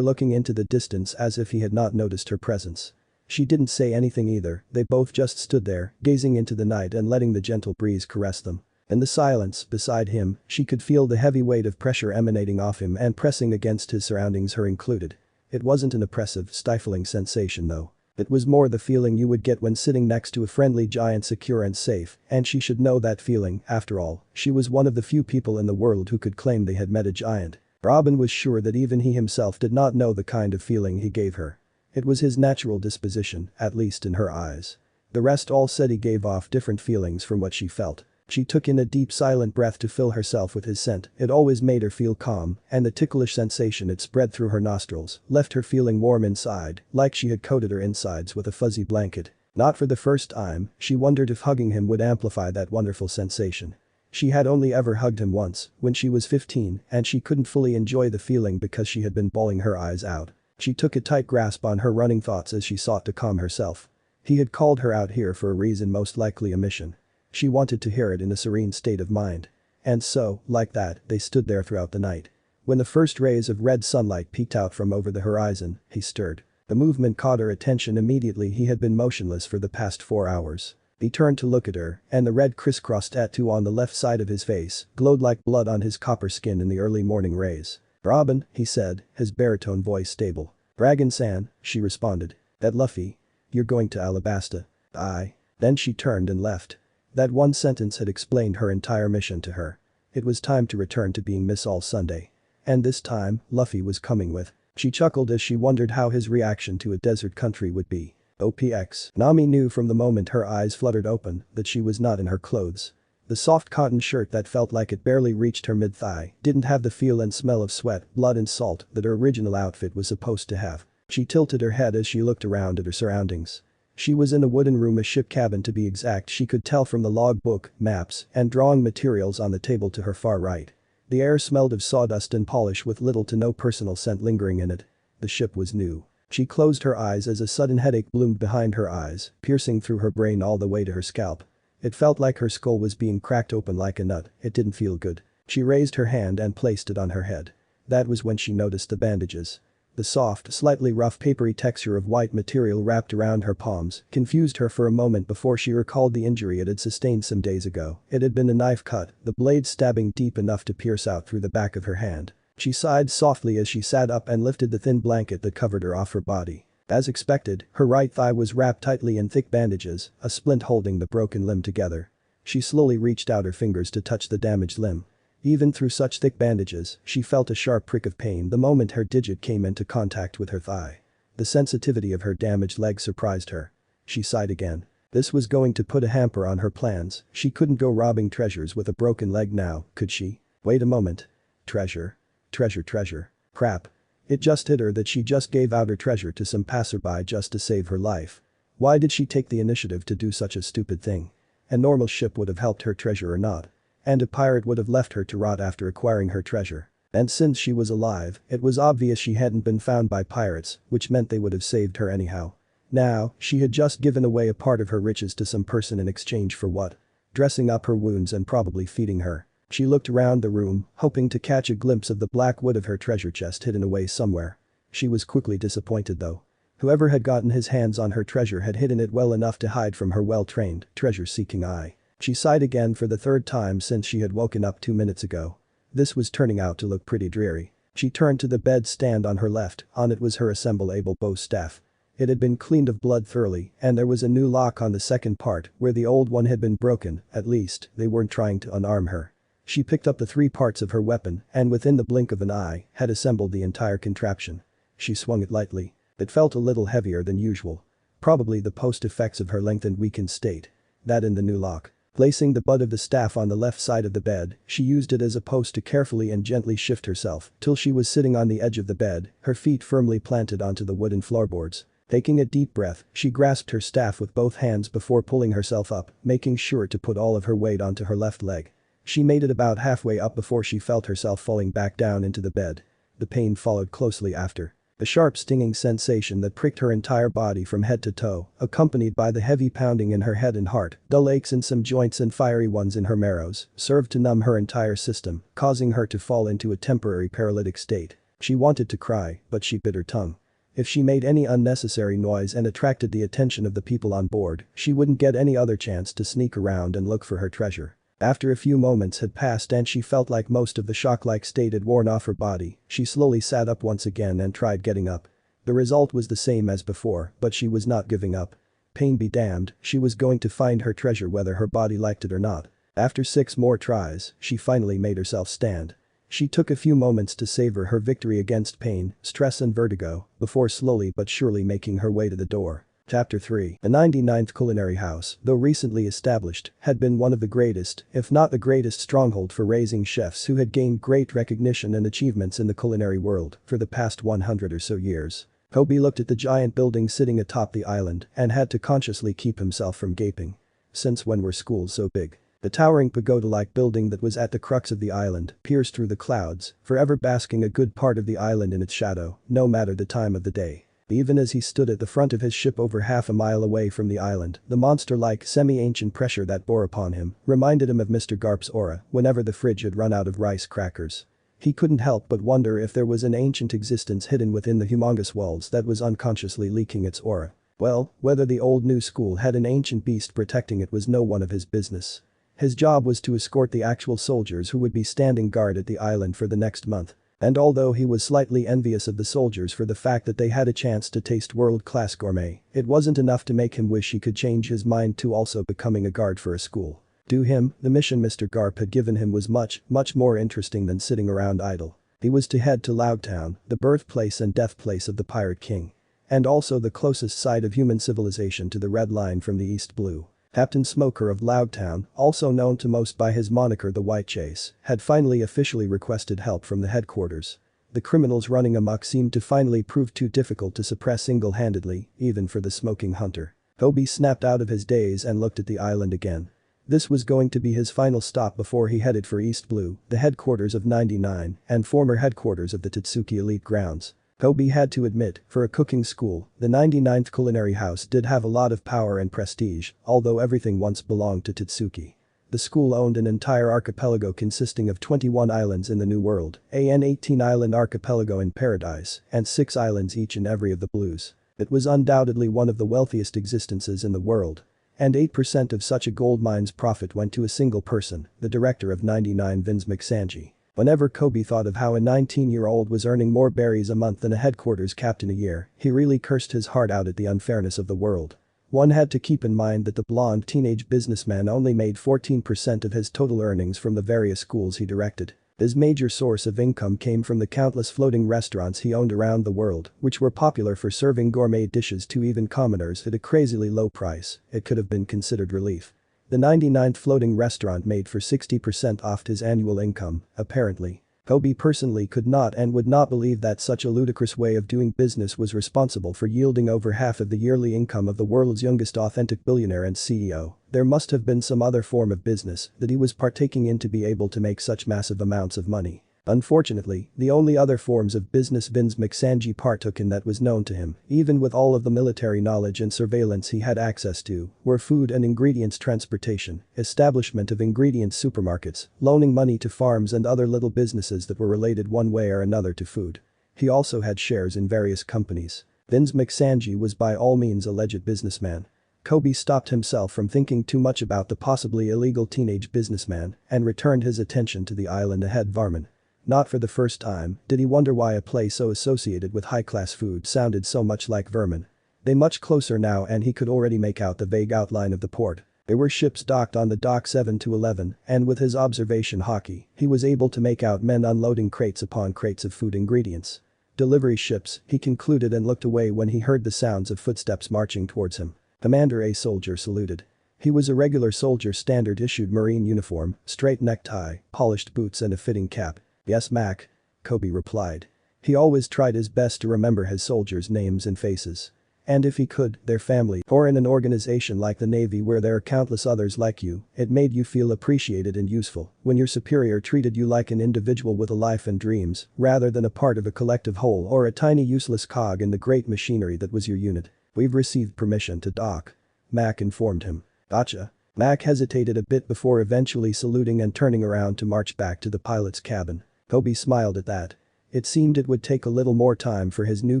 [SPEAKER 1] looking into the distance as if he had not noticed her presence. She didn't say anything either, they both just stood there, gazing into the night and letting the gentle breeze caress them. In the silence, beside him, she could feel the heavy weight of pressure emanating off him and pressing against his surroundings, her included. It wasn't an oppressive, stifling sensation though. It was more the feeling you would get when sitting next to a friendly giant, secure and safe, and she should know that feeling. After all, she was one of the few people in the world who could claim they had met a giant. Robin was sure that even he himself did not know the kind of feeling he gave her. It was his natural disposition, at least in her eyes. The rest all said he gave off different feelings from what she felt. She took in a deep silent breath to fill herself with his scent. It always made her feel calm, and the ticklish sensation it spread through her nostrils left her feeling warm inside, like she had coated her insides with a fuzzy blanket. Not for the first time, she wondered if hugging him would amplify that wonderful sensation. She had only ever hugged him once, when she was 15, and she couldn't fully enjoy the feeling because she had been bawling her eyes out. She took a tight grasp on her running thoughts as she sought to calm herself. He had called her out here for a reason, most likely a mission. She wanted to hear it in a serene state of mind. And so, like that, they stood there throughout the night. When the first rays of red sunlight peeked out from over the horizon, he stirred. The movement caught her attention immediately. He had been motionless for the past 4 hours. He turned to look at her, and the red crisscross tattoo on the left side of his face glowed like blood on his copper skin in the early morning rays. "Robin," he said, his baritone voice stable. "Dragon-san," she responded. "That Luffy? You're going to Alabasta?" "Aye." Then she turned and left. That one sentence had explained her entire mission to her. It was time to return to being Miss All Sunday. And this time, Luffy was coming with. She chuckled as she wondered how his reaction to a desert country would be. OPX. Nami knew from the moment her eyes fluttered open that she was not in her clothes. The soft cotton shirt that felt like it barely reached her mid-thigh didn't have the feel and smell of sweat, blood and salt that her original outfit was supposed to have. She tilted her head as she looked around at her surroundings. She was in a wooden room, a ship cabin to be exact. She could tell from the logbook, maps, and drawing materials on the table to her far right. The air smelled of sawdust and polish with little to no personal scent lingering in it. The ship was new. She closed her eyes as a sudden headache bloomed behind her eyes, piercing through her brain all the way to her scalp. It felt like her skull was being cracked open like a nut. It didn't feel good. She raised her hand and placed it on her head. That was when she noticed the bandages. The soft, slightly rough papery texture of white material wrapped around her palms confused her for a moment before she recalled the injury it had sustained some days ago. It had been a knife cut, the blade stabbing deep enough to pierce out through the back of her hand. She sighed softly as she sat up and lifted the thin blanket that covered her off her body. As expected, her right thigh was wrapped tightly in thick bandages, a splint holding the broken limb together. She slowly reached out her fingers to touch the damaged limb. Even through such thick bandages, she felt a sharp prick of pain the moment her digit came into contact with her thigh. The sensitivity of her damaged leg surprised her. She sighed again. This was going to put a hamper on her plans. She couldn't go robbing treasures with a broken leg now, could she? Wait a moment. Treasure. Treasure. Crap. It just hit her that she just gave out her treasure to some passerby just to save her life. Why did she take the initiative to do such a stupid thing? A normal ship would have helped her treasure or not. And a pirate would have left her to rot after acquiring her treasure. And since she was alive, it was obvious she hadn't been found by pirates, which meant they would have saved her anyhow. Now, she had just given away a part of her riches to some person in exchange for what? Dressing up her wounds and probably feeding her. She looked around the room, hoping to catch a glimpse of the black wood of her treasure chest hidden away somewhere. She was quickly disappointed though. Whoever had gotten his hands on her treasure had hidden it well enough to hide from her well-trained, treasure-seeking eye. She sighed again for the third time since she had woken up 2 minutes ago. This was turning out to look pretty dreary. She turned to the bed stand on her left, on it was her assemble-able bow staff. It had been cleaned of blood thoroughly, and there was a new lock on the second part where the old one had been broken, at least, they weren't trying to unarm her. She picked up the 3 parts of her weapon and within the blink of an eye, had assembled the entire contraption. She swung it lightly. It felt a little heavier than usual. Probably the post-effects of her lengthened weakened state. That in the new lock. Placing the butt of the staff on the left side of the bed, she used it as a post to carefully and gently shift herself till she was sitting on the edge of the bed, her feet firmly planted onto the wooden floorboards. Taking a deep breath, she grasped her staff with both hands before pulling herself up, making sure to put all of her weight onto her left leg. She made it about halfway up before she felt herself falling back down into the bed. The pain followed closely after. A sharp stinging sensation that pricked her entire body from head to toe, accompanied by the heavy pounding in her head and heart, dull aches in some joints and fiery ones in her marrows, served to numb her entire system, causing her to fall into a temporary paralytic state. She wanted to cry, but she bit her tongue. If she made any unnecessary noise and attracted the attention of the people on board, she wouldn't get any other chance to sneak around and look for her treasure. After a few moments had passed and she felt like most of the shock-like state had worn off her body, she slowly sat up once again and tried getting up. The result was the same as before, but she was not giving up. Pain be damned, she was going to find her treasure whether her body liked it or not. After 6 more tries, she finally made herself stand. She took a few moments to savor her victory against pain, stress and vertigo, before slowly but surely making her way to the door. Chapter 3. The 99th Culinary House, though recently established, had been one of the greatest, if not the greatest stronghold for raising chefs who had gained great recognition and achievements in the culinary world for the past 100 or so years. Koby looked at the giant building sitting atop the island and had to consciously keep himself from gaping. Since when were schools so big? The towering pagoda-like building that was at the crux of the island pierced through the clouds, forever basking a good part of the island in its shadow, no matter the time of the day. Even as he stood at the front of his ship over half a mile away from the island, the monster-like semi-ancient pressure that bore upon him reminded him of Mr. Garp's aura whenever the fridge had run out of rice crackers. He couldn't help but wonder if there was an ancient existence hidden within the humongous walls that was unconsciously leaking its aura. Well, whether the old new school had an ancient beast protecting it was no one of his business. His job was to escort the actual soldiers who would be standing guard at the island for the next month. And although he was slightly envious of the soldiers for the fact that they had a chance to taste world-class gourmet, it wasn't enough to make him wish he could change his mind to also becoming a guard for a school. To him, the mission Mr. Garp had given him was much more interesting than sitting around idle. He was to head to Logue Town, the birthplace and deathplace of the Pirate King. And also the closest site of human civilization to the Red Line from the East Blue. Captain Smoker of Logue Town, also known to most by his moniker the White Chase, had finally officially requested help from the headquarters. The criminals running amok seemed to finally prove too difficult to suppress single-handedly, even for the smoking hunter. Koby snapped out of his daze and looked at the island again. This was going to be his final stop before he headed for East Blue, the headquarters of 99 and former headquarters of the Totsuki Elite Grounds. Koby had to admit, for a cooking school, the 99th Culinary House did have a lot of power and prestige, although everything once belonged to Totsuki. The school owned an entire archipelago consisting of 21 islands in the New World, an 18-island archipelago in Paradise, and 6 islands each in every of the Blues. It was undoubtedly one of the wealthiest existences in the world. And 8% of such a gold mine's profit went to a single person, the director of 99 Vince Sanji. Whenever Koby thought of how a 19-year-old was earning more berries a month than a headquarters captain a year, he really cursed his heart out at the unfairness of the world. One had to keep in mind that the blonde teenage businessman only made 14% of his total earnings from the various schools he directed. His major source of income came from the countless floating restaurants he owned around the world, which were popular for serving gourmet dishes to even commoners at a crazily low price. It could have been considered relief. The 99th floating restaurant made for 60% off his annual income, apparently. Koby personally could not and would not believe that such a ludicrous way of doing business was responsible for yielding over half of the yearly income of the world's youngest authentic billionaire and CEO. There must have been some other form of business that he was partaking in to be able to make such massive amounts of money. Unfortunately, the only other forms of business Sanji partook in that was known to him, even with all of the military knowledge and surveillance he had access to, were food and ingredients transportation, establishment of ingredients supermarkets, loaning money to farms and other little businesses that were related one way or another to food. He also had shares in various companies. Sanji was by all means a legit businessman. Koby stopped himself from thinking too much about the possibly illegal teenage businessman and returned his attention to the island ahead Varman. Not for the first time did he wonder why a place so associated with high-class food sounded so much like vermin. They much closer now and he could already make out the vague outline of the port. There were ships docked on the dock 7 to 11 and with his observation hockey, he was able to make out men unloading crates upon crates of food ingredients. Delivery ships, he concluded and looked away when he heard the sounds of footsteps marching towards him. Commander A soldier saluted. He was a regular soldier standard-issued marine uniform, straight necktie, polished boots and a fitting cap. "Yes, Mac," Koby replied. He always tried his best to remember his soldiers' names and faces. And if he could, their family, or in an organization like the Navy where there are countless others like you, it made you feel appreciated and useful when your superior treated you like an individual with a life and dreams, rather than a part of a collective whole or a tiny useless cog in the great machinery that was your unit. "We've received permission to dock," Mac informed him. "Gotcha." Mac hesitated a bit before eventually saluting and turning around to march back to the pilot's cabin. Koby smiled at that. It seemed it would take a little more time for his new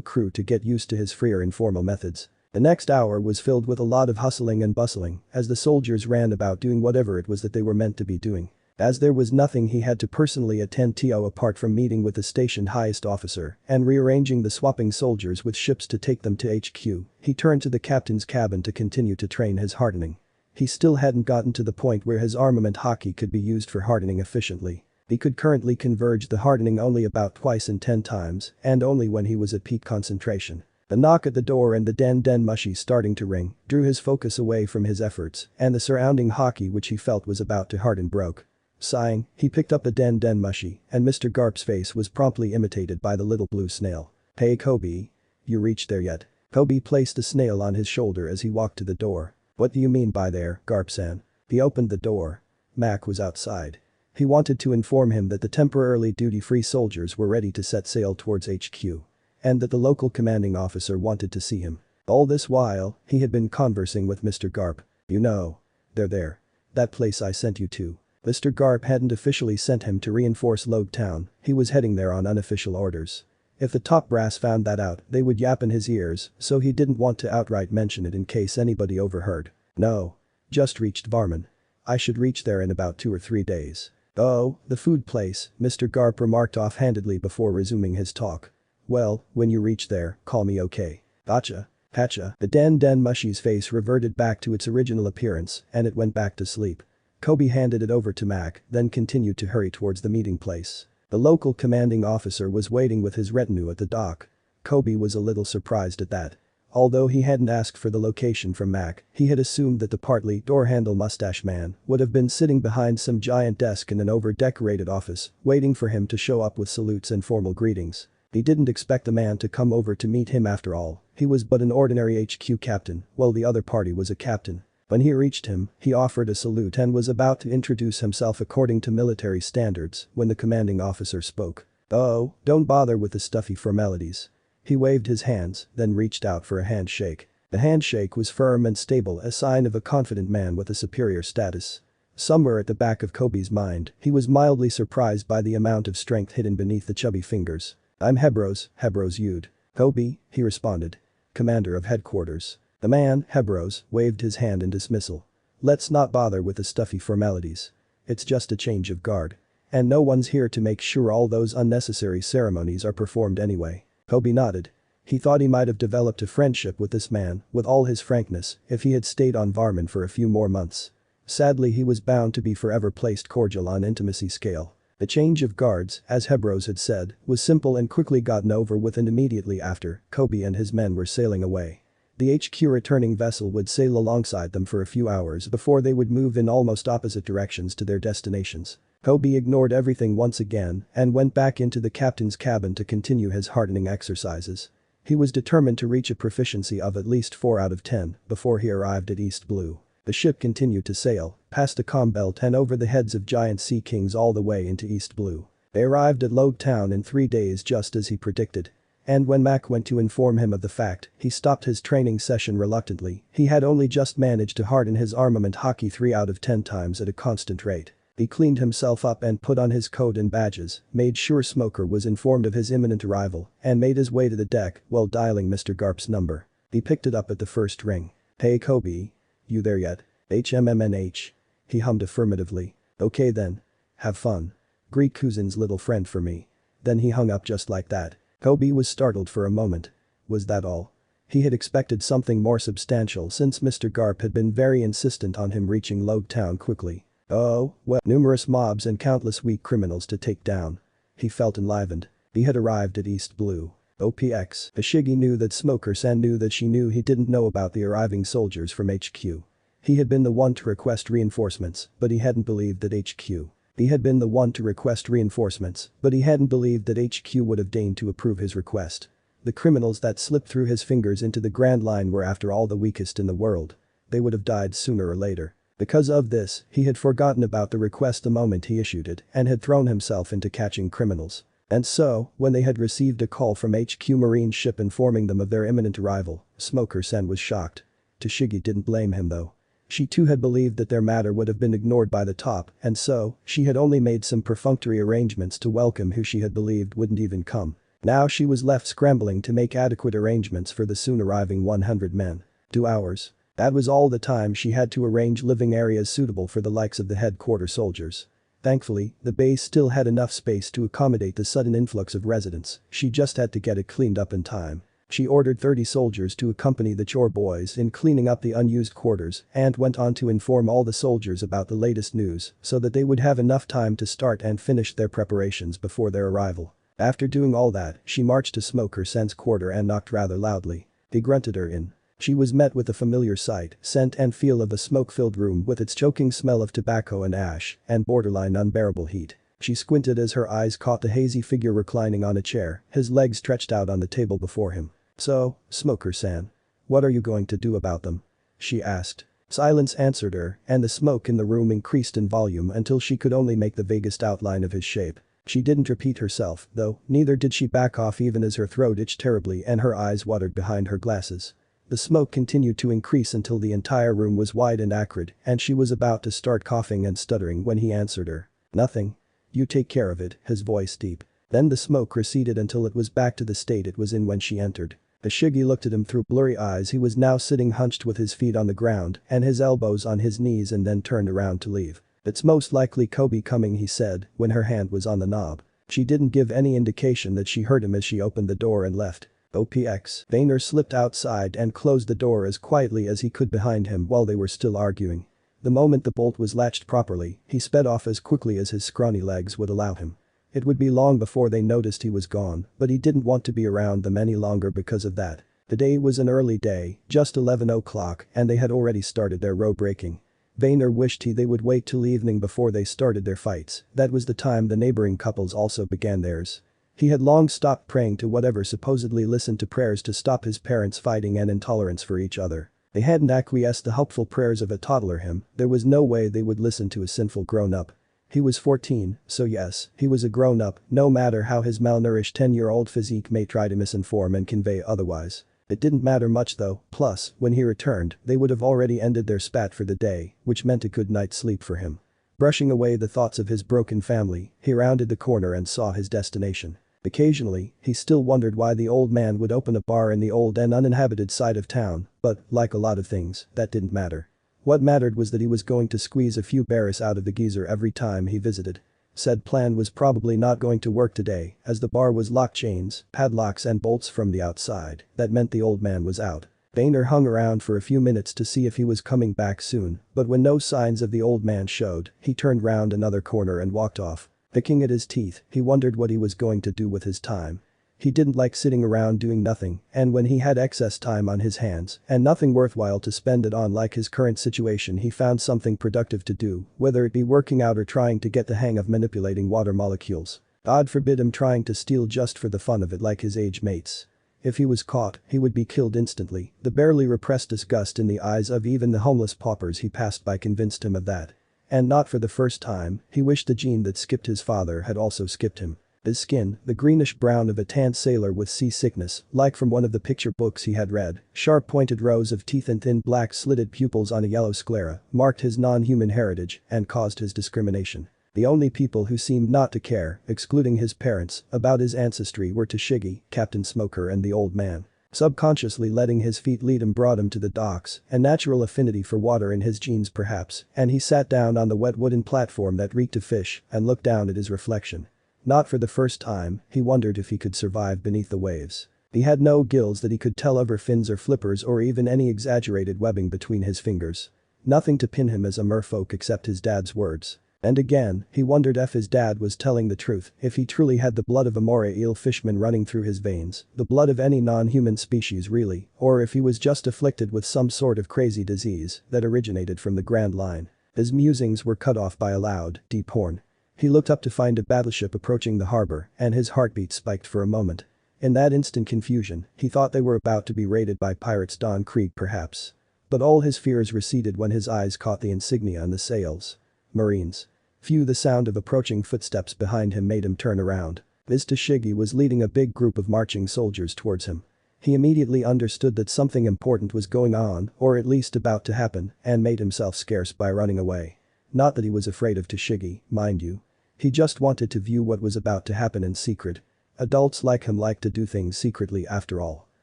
[SPEAKER 1] crew to get used to his freer informal methods. The next hour was filled with a lot of hustling and bustling as the soldiers ran about doing whatever it was that they were meant to be doing. As there was nothing he had to personally attend to apart from meeting with the station's highest officer and rearranging the swapping soldiers with ships to take them to HQ, he turned to the captain's cabin to continue to train his hardening. He still hadn't gotten to the point where his armament hockey could be used for hardening efficiently. He could currently converge the hardening only about twice in 10 times and only when he was at peak concentration. The knock at the door and the den mushy starting to ring drew his focus away from his efforts and the surrounding hockey which he felt was about to harden broke. Sighing, he picked up the den mushy and Mr. Garp's face was promptly imitated by the little blue snail. "Hey Koby. You reached there yet?" Koby placed the snail on his shoulder as he walked to the door. "What do you mean by there, Garp-san?" He opened the door. Mac was outside. He wanted to inform him that the temporarily duty-free soldiers were ready to set sail towards HQ. And that the local commanding officer wanted to see him. All this while, he had been conversing with Mr. Garp. "You know. They're there. That place I sent you to." Mr. Garp hadn't officially sent him to reinforce Logue Town, he was heading there on unofficial orders. If the top brass found that out, they would yap in his ears, so he didn't want to outright mention it in case anybody overheard. "No. Just reached Varman. I should reach there in about 2 or 3 days." "Oh, the food place," Mr. Garp remarked offhandedly before resuming his talk. "Well, when you reach there, call me okay." "Gotcha. Patcha." The den mushy's face reverted back to its original appearance and it went back to sleep. Koby handed it over to Mac, then continued to hurry towards the meeting place. The local commanding officer was waiting with his retinue at the dock. Koby was a little surprised at that. Although he hadn't asked for the location from Mac, he had assumed that the partly door-handle mustache man would have been sitting behind some giant desk in an over-decorated office, waiting for him to show up with salutes and formal greetings. He didn't expect the man to come over to meet him after all, he was but an ordinary HQ captain, while the other party was a captain. When he reached him, he offered a salute and was about to introduce himself according to military standards when the commanding officer spoke. "Oh, don't bother with the stuffy formalities." He waved his hands, then reached out for a handshake. The handshake was firm and stable, a sign of a confident man with a superior status. Somewhere at the back of Koby's mind, he was mildly surprised by the amount of strength hidden beneath the chubby fingers. "I'm Hebros Yud." "Koby," he responded. "Commander of headquarters." The man, Hebros, waved his hand in dismissal. "Let's not bother with the stuffy formalities. It's just a change of guard. And no one's here to make sure all those unnecessary ceremonies are performed anyway." Koby nodded. He thought he might have developed a friendship with this man, with all his frankness, if he had stayed on Varman for a few more months. Sadly he was bound to be forever placed cordial on intimacy scale. The change of guards, as Hebros had said, was simple and quickly gotten over with and immediately after, Koby and his men were sailing away. The HQ returning vessel would sail alongside them for a few hours before they would move in almost opposite directions to their destinations. Koby ignored everything once again and went back into the captain's cabin to continue his hardening exercises. He was determined to reach a proficiency of at least 4 out of 10 before he arrived at East Blue. The ship continued to sail, past the calm belt and over the heads of giant sea kings all the way into East Blue. They arrived at Logue Town in 3 days just as he predicted. And when Mac went to inform him of the fact, he stopped his training session reluctantly. He had only just managed to harden his armament hockey 3 out of 10 times at a constant rate. He cleaned himself up and put on his coat and badges, made sure Smoker was informed of his imminent arrival, and made his way to the deck while dialing Mr. Garp's number. He picked it up at the first ring. "Hey Koby. You there yet?" "HMMNH." He hummed affirmatively. "Okay then. Have fun. Greet Kuzin's little friend for me." Then he hung up just like that. Koby was startled for a moment. Was that all? He had expected something more substantial since Mr. Garp had been very insistent on him reaching Logue Town quickly. Oh, well, numerous mobs and countless weak criminals to take down. He felt enlivened. He had arrived at East Blue. OPX. Ishigi knew that Smoker-san knew that she knew he didn't know about the arriving soldiers from HQ. He had been the one to request reinforcements, but he hadn't believed that HQ. He had been the one to request reinforcements, but he hadn't believed that HQ would have deigned to approve his request. The criminals that slipped through his fingers into the Grand Line were after all the weakest in the world. They would have died sooner or later. Because of this, he had forgotten about the request the moment he issued it and had thrown himself into catching criminals. And so, when they had received a call from HQ Marine ship informing them of their imminent arrival, Smoker-san was shocked. Tashigi didn't blame him though. She too had believed that their matter would have been ignored by the top, and so, she had only made some perfunctory arrangements to welcome who she had believed wouldn't even come. Now she was left scrambling to make adequate arrangements for the soon arriving 100 men. 2 hours. That was all the time she had to arrange living areas suitable for the likes of the headquarter soldiers. Thankfully, the base still had enough space to accommodate the sudden influx of residents. She just had to get it cleaned up in time. She ordered 30 soldiers to accompany the chore boys in cleaning up the unused quarters and went on to inform all the soldiers about the latest news so that they would have enough time to start and finish their preparations before their arrival. After doing all that, she marched to Smoker-san's quarter and knocked rather loudly. He grunted her in. She was met with the familiar sight, scent and feel of a smoke-filled room with its choking smell of tobacco and ash and borderline unbearable heat. She squinted as her eyes caught the hazy figure reclining on a chair, his legs stretched out on the table before him. "So, Smoker-san. What are you going to do about them?" she asked. Silence answered her, and the smoke in the room increased in volume until she could only make the vaguest outline of his shape. She didn't repeat herself, though, neither did she back off even as her throat itched terribly and her eyes watered behind her glasses. The smoke continued to increase until the entire room was wide and acrid, and she was about to start coughing and stuttering when he answered her. "Nothing. You take care of it," his voice deep. Then the smoke receded until it was back to the state it was in when she entered. Ishigi looked at him through blurry eyes. He was now sitting hunched with his feet on the ground and his elbows on his knees and then turned around to leave. "It's most likely Koby coming," he said when her hand was on the knob. She didn't give any indication that she heard him as she opened the door and left. OPX. Vayner slipped outside and closed the door as quietly as he could behind him while they were still arguing. The moment the bolt was latched properly, he sped off as quickly as his scrawny legs would allow him. It would be long before they noticed he was gone, but he didn't want to be around them any longer because of that. The day was an early day, just 11 o'clock, and they had already started their row breaking. Vayner wished they would wait till evening before they started their fights. That was the time the neighboring couples also began theirs. He had long stopped praying to whatever supposedly listened to prayers to stop his parents fighting and intolerance for each other. They hadn't acquiesced the helpful prayers of a toddler him. There was no way they would listen to a sinful grown-up. He was 14, so yes, he was a grown-up, no matter how his malnourished 10-year-old physique may try to misinform and convey otherwise. It didn't matter much though, plus, when he returned, they would have already ended their spat for the day, which meant a good night's sleep for him. Brushing away the thoughts of his broken family, he rounded the corner and saw his destination. Occasionally, he still wondered why the old man would open a bar in the old and uninhabited side of town, but, like a lot of things, that didn't matter. What mattered was that he was going to squeeze a few berries out of the geezer every time he visited. Said plan was probably not going to work today, as the bar was locked chains, padlocks and bolts from the outside. That meant the old man was out. Vayner hung around for a few minutes to see if he was coming back soon, but when no signs of the old man showed, he turned round another corner and walked off. Picking at his teeth, he wondered what he was going to do with his time. He didn't like sitting around doing nothing, and when he had excess time on his hands and nothing worthwhile to spend it on like his current situation, he found something productive to do, whether it be working out or trying to get the hang of manipulating water molecules. God forbid him trying to steal just for the fun of it like his age mates. If he was caught, he would be killed instantly. The barely repressed disgust in the eyes of even the homeless paupers he passed by convinced him of that. And not for the first time, he wished the gene that skipped his father had also skipped him. His skin, the greenish brown of a tanned sailor with seasickness, like from one of the picture books he had read, sharp pointed rows of teeth and thin black slitted pupils on a yellow sclera, marked his non-human heritage and caused his discrimination. The only people who seemed not to care, excluding his parents, about his ancestry were Tashigi, Captain Smoker and the old man. Subconsciously letting his feet lead him brought him to the docks, a natural affinity for water in his genes perhaps, and he sat down on the wet wooden platform that reeked of fish and looked down at his reflection. Not for the first time, he wondered if he could survive beneath the waves. He had no gills that he could tell over fins or flippers or even any exaggerated webbing between his fingers. Nothing to pin him as a merfolk except his dad's words. And again, he wondered if his dad was telling the truth, if he truly had the blood of a moray eel fishman running through his veins, the blood of any non-human species really, or if he was just afflicted with some sort of crazy disease that originated from the Grand Line. His musings were cut off by a loud, deep horn. He looked up to find a battleship approaching the harbor, and his heartbeat spiked for a moment. In that instant confusion, he thought they were about to be raided by pirates Don Krieg perhaps. But all his fears receded when his eyes caught the insignia on the sails. Marines. Phew, the sound of approaching footsteps behind him made him turn around. Ms. Tashigi was leading a big group of marching soldiers towards him. He immediately understood that something important was going on, or at least about to happen, and made himself scarce by running away. Not that he was afraid of Tashigi, mind you. He just wanted to view what was about to happen in secret. Adults like him like to do things secretly after all.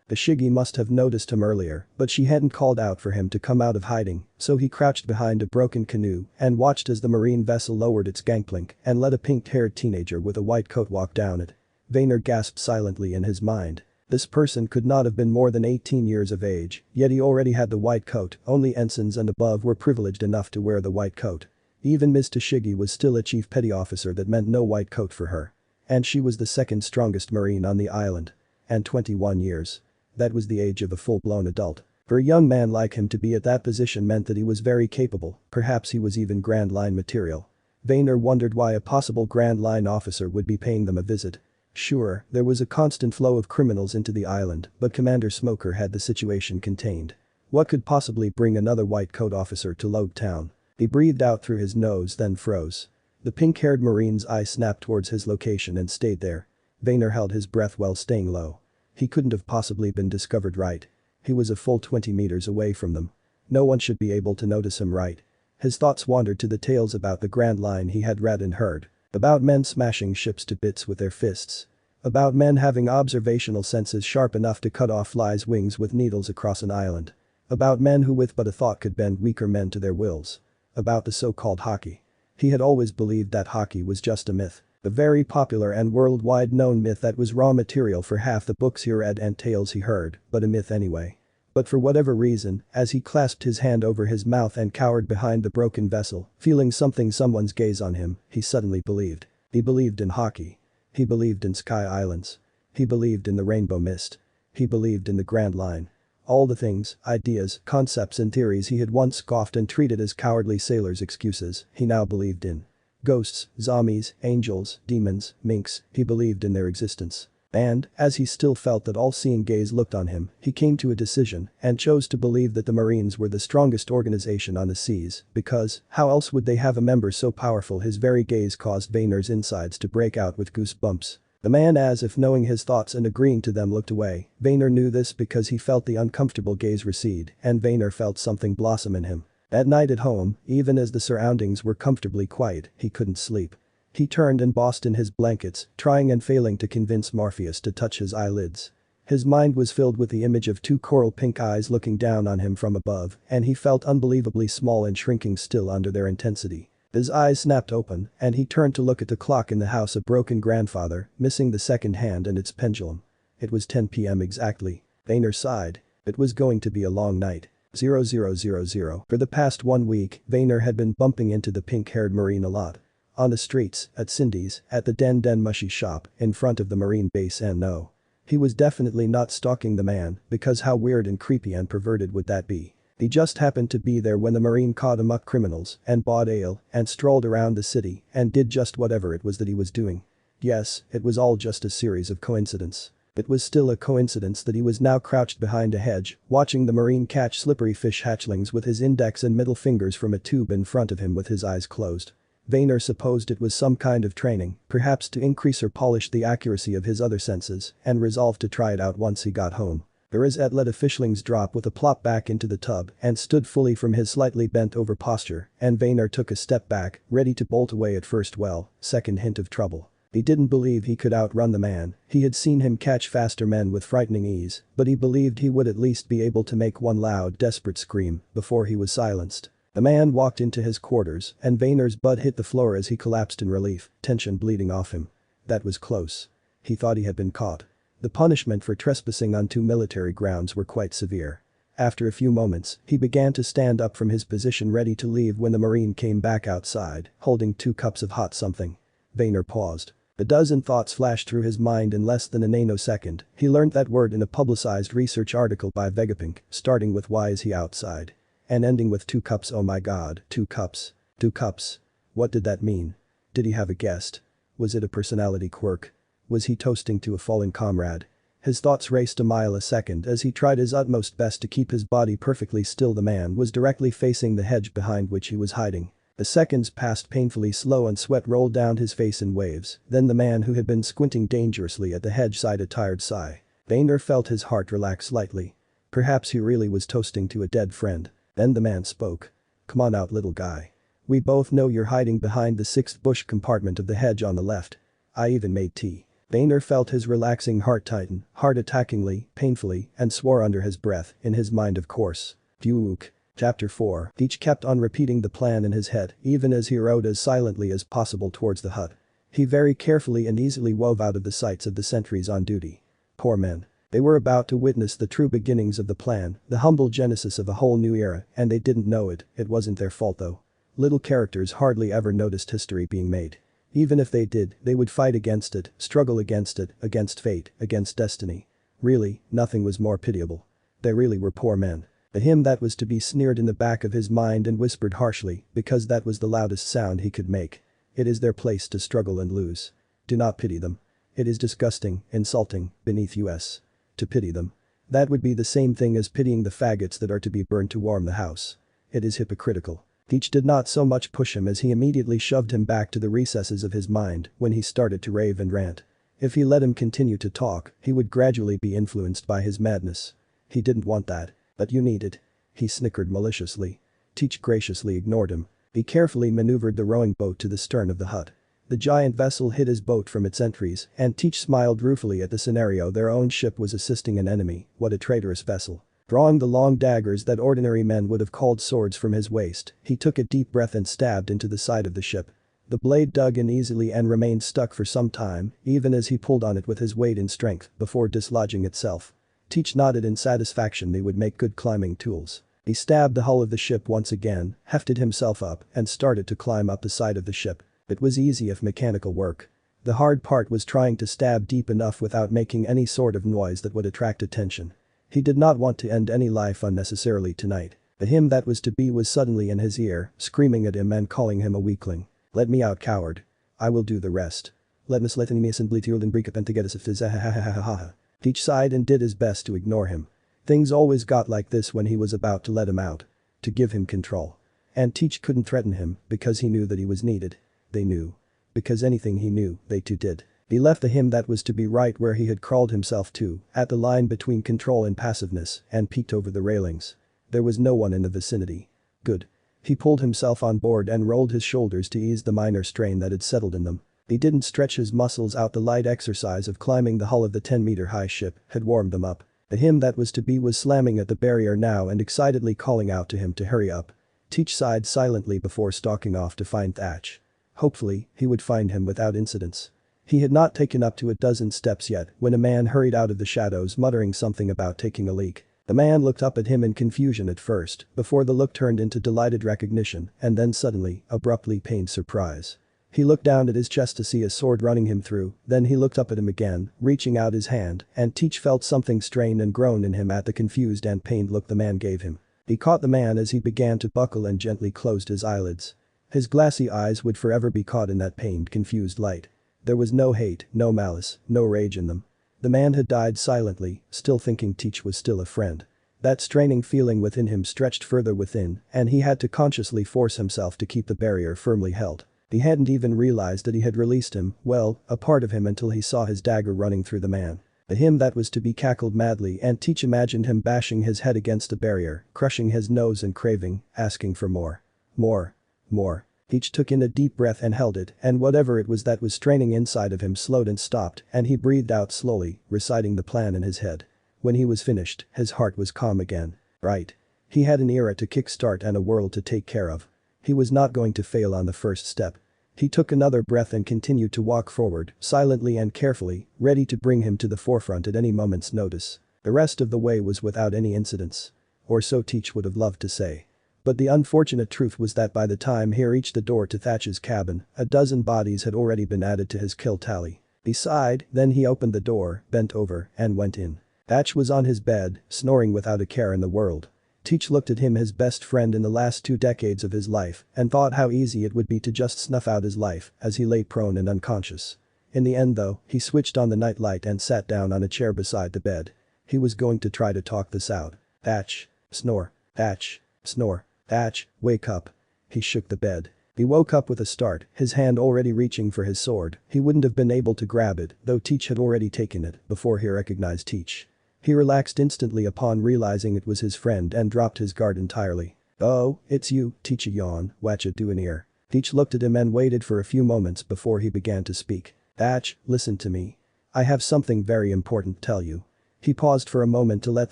[SPEAKER 1] Tashigi must have noticed him earlier, but she hadn't called out for him to come out of hiding, so he crouched behind a broken canoe and watched as the marine vessel lowered its gangplank and let a pink-haired teenager with a white coat walk down it. Vayner gasped silently in his mind. This person could not have been more than 18 years of age, yet he already had the white coat, only ensigns and above were privileged enough to wear the white coat. Even Ms. Tashigi was still a chief petty officer that meant no white coat for her. And she was the second strongest marine on the island. And 21 years. That was the age of a full-blown adult. For a young man like him to be at that position meant that he was very capable, perhaps he was even Grand Line material. Vayner wondered why a possible Grand Line officer would be paying them a visit. Sure, there was a constant flow of criminals into the island, but Commander Smoker had the situation contained. What could possibly bring another white coat officer to Logue Town? He breathed out through his nose then froze. The pink-haired marine's eye snapped towards his location and stayed there. Vayner held his breath while staying low. He couldn't have possibly been discovered right. He was a full 20 meters away from them. No one should be able to notice him right. His thoughts wandered to the tales about the Grand Line he had read and heard. About men smashing ships to bits with their fists. About men having observational senses sharp enough to cut off flies' wings with needles across an island. About men who with but a thought could bend weaker men to their wills. About the so-called hockey. He had always believed that hockey was just a myth. A very popular and worldwide known myth that was raw material for half the books he read and tales he heard, but a myth anyway. But for whatever reason, as he clasped his hand over his mouth and cowered behind the broken vessel, feeling someone's gaze on him, he suddenly believed. He believed in hockey. He believed in Sky Islands. He believed in the Rainbow Mist. He believed in the Grand Line. All the things, ideas, concepts and theories he had once scoffed and treated as cowardly sailors' excuses, he now believed in. Ghosts, zombies, angels, demons, minks, he believed in their existence. And, as he still felt that all-seeing gaze looked on him, he came to a decision and chose to believe that the Marines were the strongest organization on the seas, because, how else would they have a member so powerful? His very gaze caused Vayner's insides to break out with goosebumps. The man, as if knowing his thoughts and agreeing to them, looked away. Vayner knew this because he felt the uncomfortable gaze recede, and Vayner felt something blossom in him. At night at home, even as the surroundings were comfortably quiet, he couldn't sleep. He turned and bossed in his blankets, trying and failing to convince Morpheus to touch his eyelids. His mind was filled with the image of two coral pink eyes looking down on him from above, and he felt unbelievably small and shrinking still under their intensity. His eyes snapped open, and he turned to look at the clock in the house, a broken grandfather, missing the second hand and its pendulum. It was 10 p.m. exactly. Vayner sighed. It was going to be a long night. 0000. For the past 1 week, Vayner had been bumping into the pink-haired marine a lot. On the streets, at Cindy's, at the Den Mushy shop, in front of the marine base, and no. He was definitely not stalking the man, because how weird and creepy and perverted would that be? He just happened to be there when the marine caught amok criminals and bought ale and strolled around the city and did just whatever it was that he was doing. Yes, it was all just a series of coincidences. It was still a coincidence that he was now crouched behind a hedge, watching the marine catch slippery fish hatchlings with his index and middle fingers from a tube in front of him with his eyes closed. Vayner supposed it was some kind of training, perhaps to increase or polish the accuracy of his other senses, and resolved to try it out once he got home. Verizet let a fishling's drop with a plop back into the tub and stood fully from his slightly bent over posture, and Vayner took a step back, ready to bolt away at first second hint of trouble. He didn't believe he could outrun the man, he had seen him catch faster men with frightening ease, but he believed he would at least be able to make one loud desperate scream before he was silenced. The man walked into his quarters and Vayner's butt hit the floor as he collapsed in relief, tension bleeding off him. That was close. He thought he had been caught. The punishment for trespassing on 2 military grounds were quite severe. After a few moments, he began to stand up from his position ready to leave when the Marine came back outside, holding 2 cups of hot something. Vayner paused. A dozen thoughts flashed through his mind in less than a nanosecond. He learned that word in a publicized research article by Vegapunk, starting with "Why is he outside?" and ending with 2 cups. Oh my god, 2 cups. 2 cups. What did that mean? Did he have a guest? Was it a personality quirk? Was he toasting to a fallen comrade? His thoughts raced a mile a second as he tried his utmost best to keep his body perfectly still. The man was directly facing the hedge behind which he was hiding. The seconds passed painfully slow and sweat rolled down his face in waves, then the man who had been squinting dangerously at the hedge sighed a tired sigh. Vayner felt his heart relax slightly. Perhaps he really was toasting to a dead friend. Then the man spoke. "Come on out, little guy. We both know you're hiding behind the 6th bush compartment of the hedge on the left. I even made tea." Vayner felt his relaxing heart tighten, heart attackingly, painfully, and swore under his breath, in his mind of course. Fuck. Chapter 4. Each kept on repeating the plan in his head, even as he rode as silently as possible towards the hut. He very carefully and easily wove out of the sights of the sentries on duty. Poor men. They were about to witness the true beginnings of the plan, the humble genesis of a whole new era, and they didn't know it. It wasn't their fault though. Little characters hardly ever noticed history being made. Even if they did, they would fight against it, struggle against it, against fate, against destiny. Really, nothing was more pitiable. They really were poor men. The him that was to be sneered in the back of his mind and whispered harshly, because that was the loudest sound he could make. It is their place to struggle and lose. Do not pity them. It is disgusting, insulting, beneath us. To pity them. That would be the same thing as pitying the faggots that are to be burned to warm the house. It is hypocritical. Teach did not so much push him as he immediately shoved him back to the recesses of his mind when he started to rave and rant. If he let him continue to talk, he would gradually be influenced by his madness. He didn't want that. But you need it. He snickered maliciously. Teach graciously ignored him. He carefully maneuvered the rowing boat to the stern of the hut. The giant vessel hid his boat from its entries, and Teach smiled ruefully at the scenario. Their own ship was assisting an enemy. What a traitorous vessel. Drawing the long daggers that ordinary men would have called swords from his waist, he took a deep breath and stabbed into the side of the ship. The blade dug in easily and remained stuck for some time, even as he pulled on it with his weight and strength, before dislodging itself. Teach nodded in satisfaction. They would make good climbing tools. He stabbed the hull of the ship once again, hefted himself up, and started to climb up the side of the ship. It was easy if mechanical work. The hard part was trying to stab deep enough without making any sort of noise that would attract attention. He did not want to end any life unnecessarily tonight. The him that was to be was suddenly in his ear, screaming at him and calling him a weakling. "Let me out, coward. I will do the rest. Let me let me assembly to and break up and to get us if there's a ha ha ha ha ha." Teach sighed and did his best to ignore him. Things always got like this when he was about to let him out. To give him control. And Teach couldn't threaten him because he knew that he was needed. They knew. Because anything he knew, they too did. He left the him that was to be right where he had crawled himself to, at the line between control and passiveness, and peeked over the railings. There was no one in the vicinity. Good. He pulled himself on board and rolled his shoulders to ease the minor strain that had settled in them. He didn't stretch his muscles out. The light exercise of climbing the hull of the 10-meter-high ship had warmed them up. The him that was to be was slamming at the barrier now and excitedly calling out to him to hurry up. Teach sighed silently before stalking off to find Thatch. Hopefully, he would find him without incidents. He had not taken up to a dozen steps yet when a man hurried out of the shadows muttering something about taking a leak. The man looked up at him in confusion at first, before the look turned into delighted recognition, and then suddenly, abruptly pained surprise. He looked down at his chest to see a sword running him through, then he looked up at him again, reaching out his hand, and Teach felt something strain and groan in him at the confused and pained look the man gave him. He caught the man as he began to buckle and gently closed his eyelids. His glassy eyes would forever be caught in that pained, confused light. There was no hate, no malice, no rage in them. The man had died silently, still thinking Teach was still a friend. That straining feeling within him stretched further within, and he had to consciously force himself to keep the barrier firmly held. He hadn't even realized that he had released him, well, a part of him until he saw his dagger running through the man. The him that was to be cackled madly, and Teach imagined him bashing his head against the barrier, crushing his nose and craving, asking for more. More. More. Teach took in a deep breath and held it, and whatever it was that was straining inside of him slowed and stopped, and he breathed out slowly, reciting the plan in his head. When he was finished, his heart was calm again. Right. He had an era to kickstart and a world to take care of. He was not going to fail on the first step. He took another breath and continued to walk forward, silently and carefully, ready to bring him to the forefront at any moment's notice. The rest of the way was without any incidents. Or so Teach would have loved to say. But the unfortunate truth was that by the time he reached the door to Thatch's cabin, a dozen bodies had already been added to his kill tally. He sighed, then he opened the door, bent over, and went in. Thatch was on his bed, snoring without a care in the world. Teach looked at him, his best friend in the last 2 decades of his life, and thought how easy it would be to just snuff out his life as he lay prone and unconscious. In the end though, he switched on the nightlight and sat down on a chair beside the bed. He was going to try to talk this out. Thatch. Snore. Thatch. Snore. Thatch, wake up. He shook the bed. He woke up with a start, his hand already reaching for his sword. He wouldn't have been able to grab it, though Teach had already taken it, before he recognized Teach. He relaxed instantly upon realizing it was his friend and dropped his guard entirely. Oh, it's you, Teach, a yawn, watcha do an ear. Teach looked at him and waited for a few moments before he began to speak. Thatch, listen to me. I have something very important to tell you. He paused for a moment to let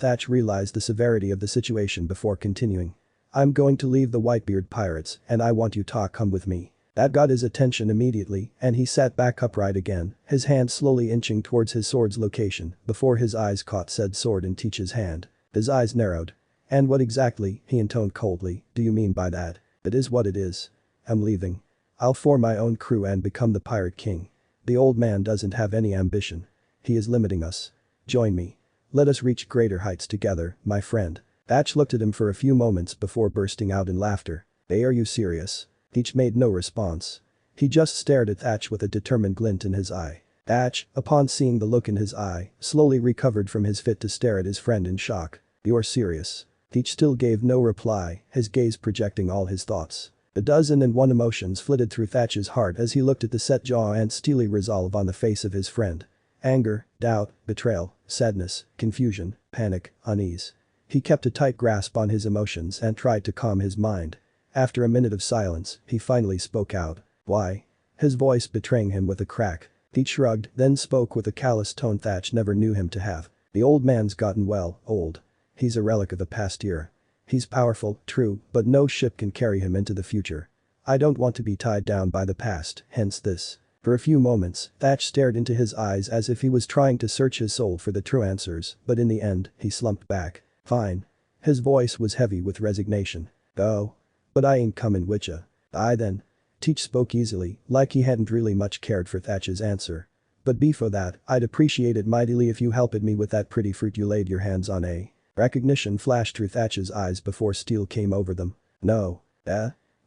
[SPEAKER 1] Thatch realize the severity of the situation before continuing. I'm going to leave the Whitebeard pirates, and I want you to come with me. That got his attention immediately, and he sat back upright again, his hand slowly inching towards his sword's location before his eyes caught said sword in Teach's hand. His eyes narrowed. And what exactly, he intoned coldly, do you mean by that? It is what it is. I'm leaving. I'll form my own crew and become the pirate king. The old man doesn't have any ambition. He is limiting us. Join me. Let us reach greater heights together, my friend. Thatch looked at him for a few moments before bursting out in laughter. Hey, are you serious? Teach made no response. He just stared at Thatch with a determined glint in his eye. Thatch, upon seeing the look in his eye, slowly recovered from his fit to stare at his friend in shock. You're serious? Teach still gave no reply, his gaze projecting all his thoughts. 1,001 emotions flitted through Thatch's heart as he looked at the set jaw and steely resolve on the face of his friend. Anger, doubt, betrayal, sadness, confusion, panic, unease. He kept a tight grasp on his emotions and tried to calm his mind. After a minute of silence, he finally spoke out. Why? His voice betraying him with a crack. He shrugged, then spoke with a callous tone Thatch never knew him to have. The old man's gotten well, old. He's a relic of a past era. He's powerful, true, but no ship can carry him into the future. I don't want to be tied down by the past, hence this. For a few moments, Thatch stared into his eyes as if he was trying to search his soul for the true answers, but in the end, he slumped back. Fine. His voice was heavy with resignation. Oh. But I ain't comin' witcha. Aye then. Teach spoke easily, like he hadn't really much cared for Thatch's answer. But before that, I'd appreciate it mightily if you helped me with that pretty fruit you laid your hands on, eh? Recognition flashed through Thatch's eyes before steel came over them. No.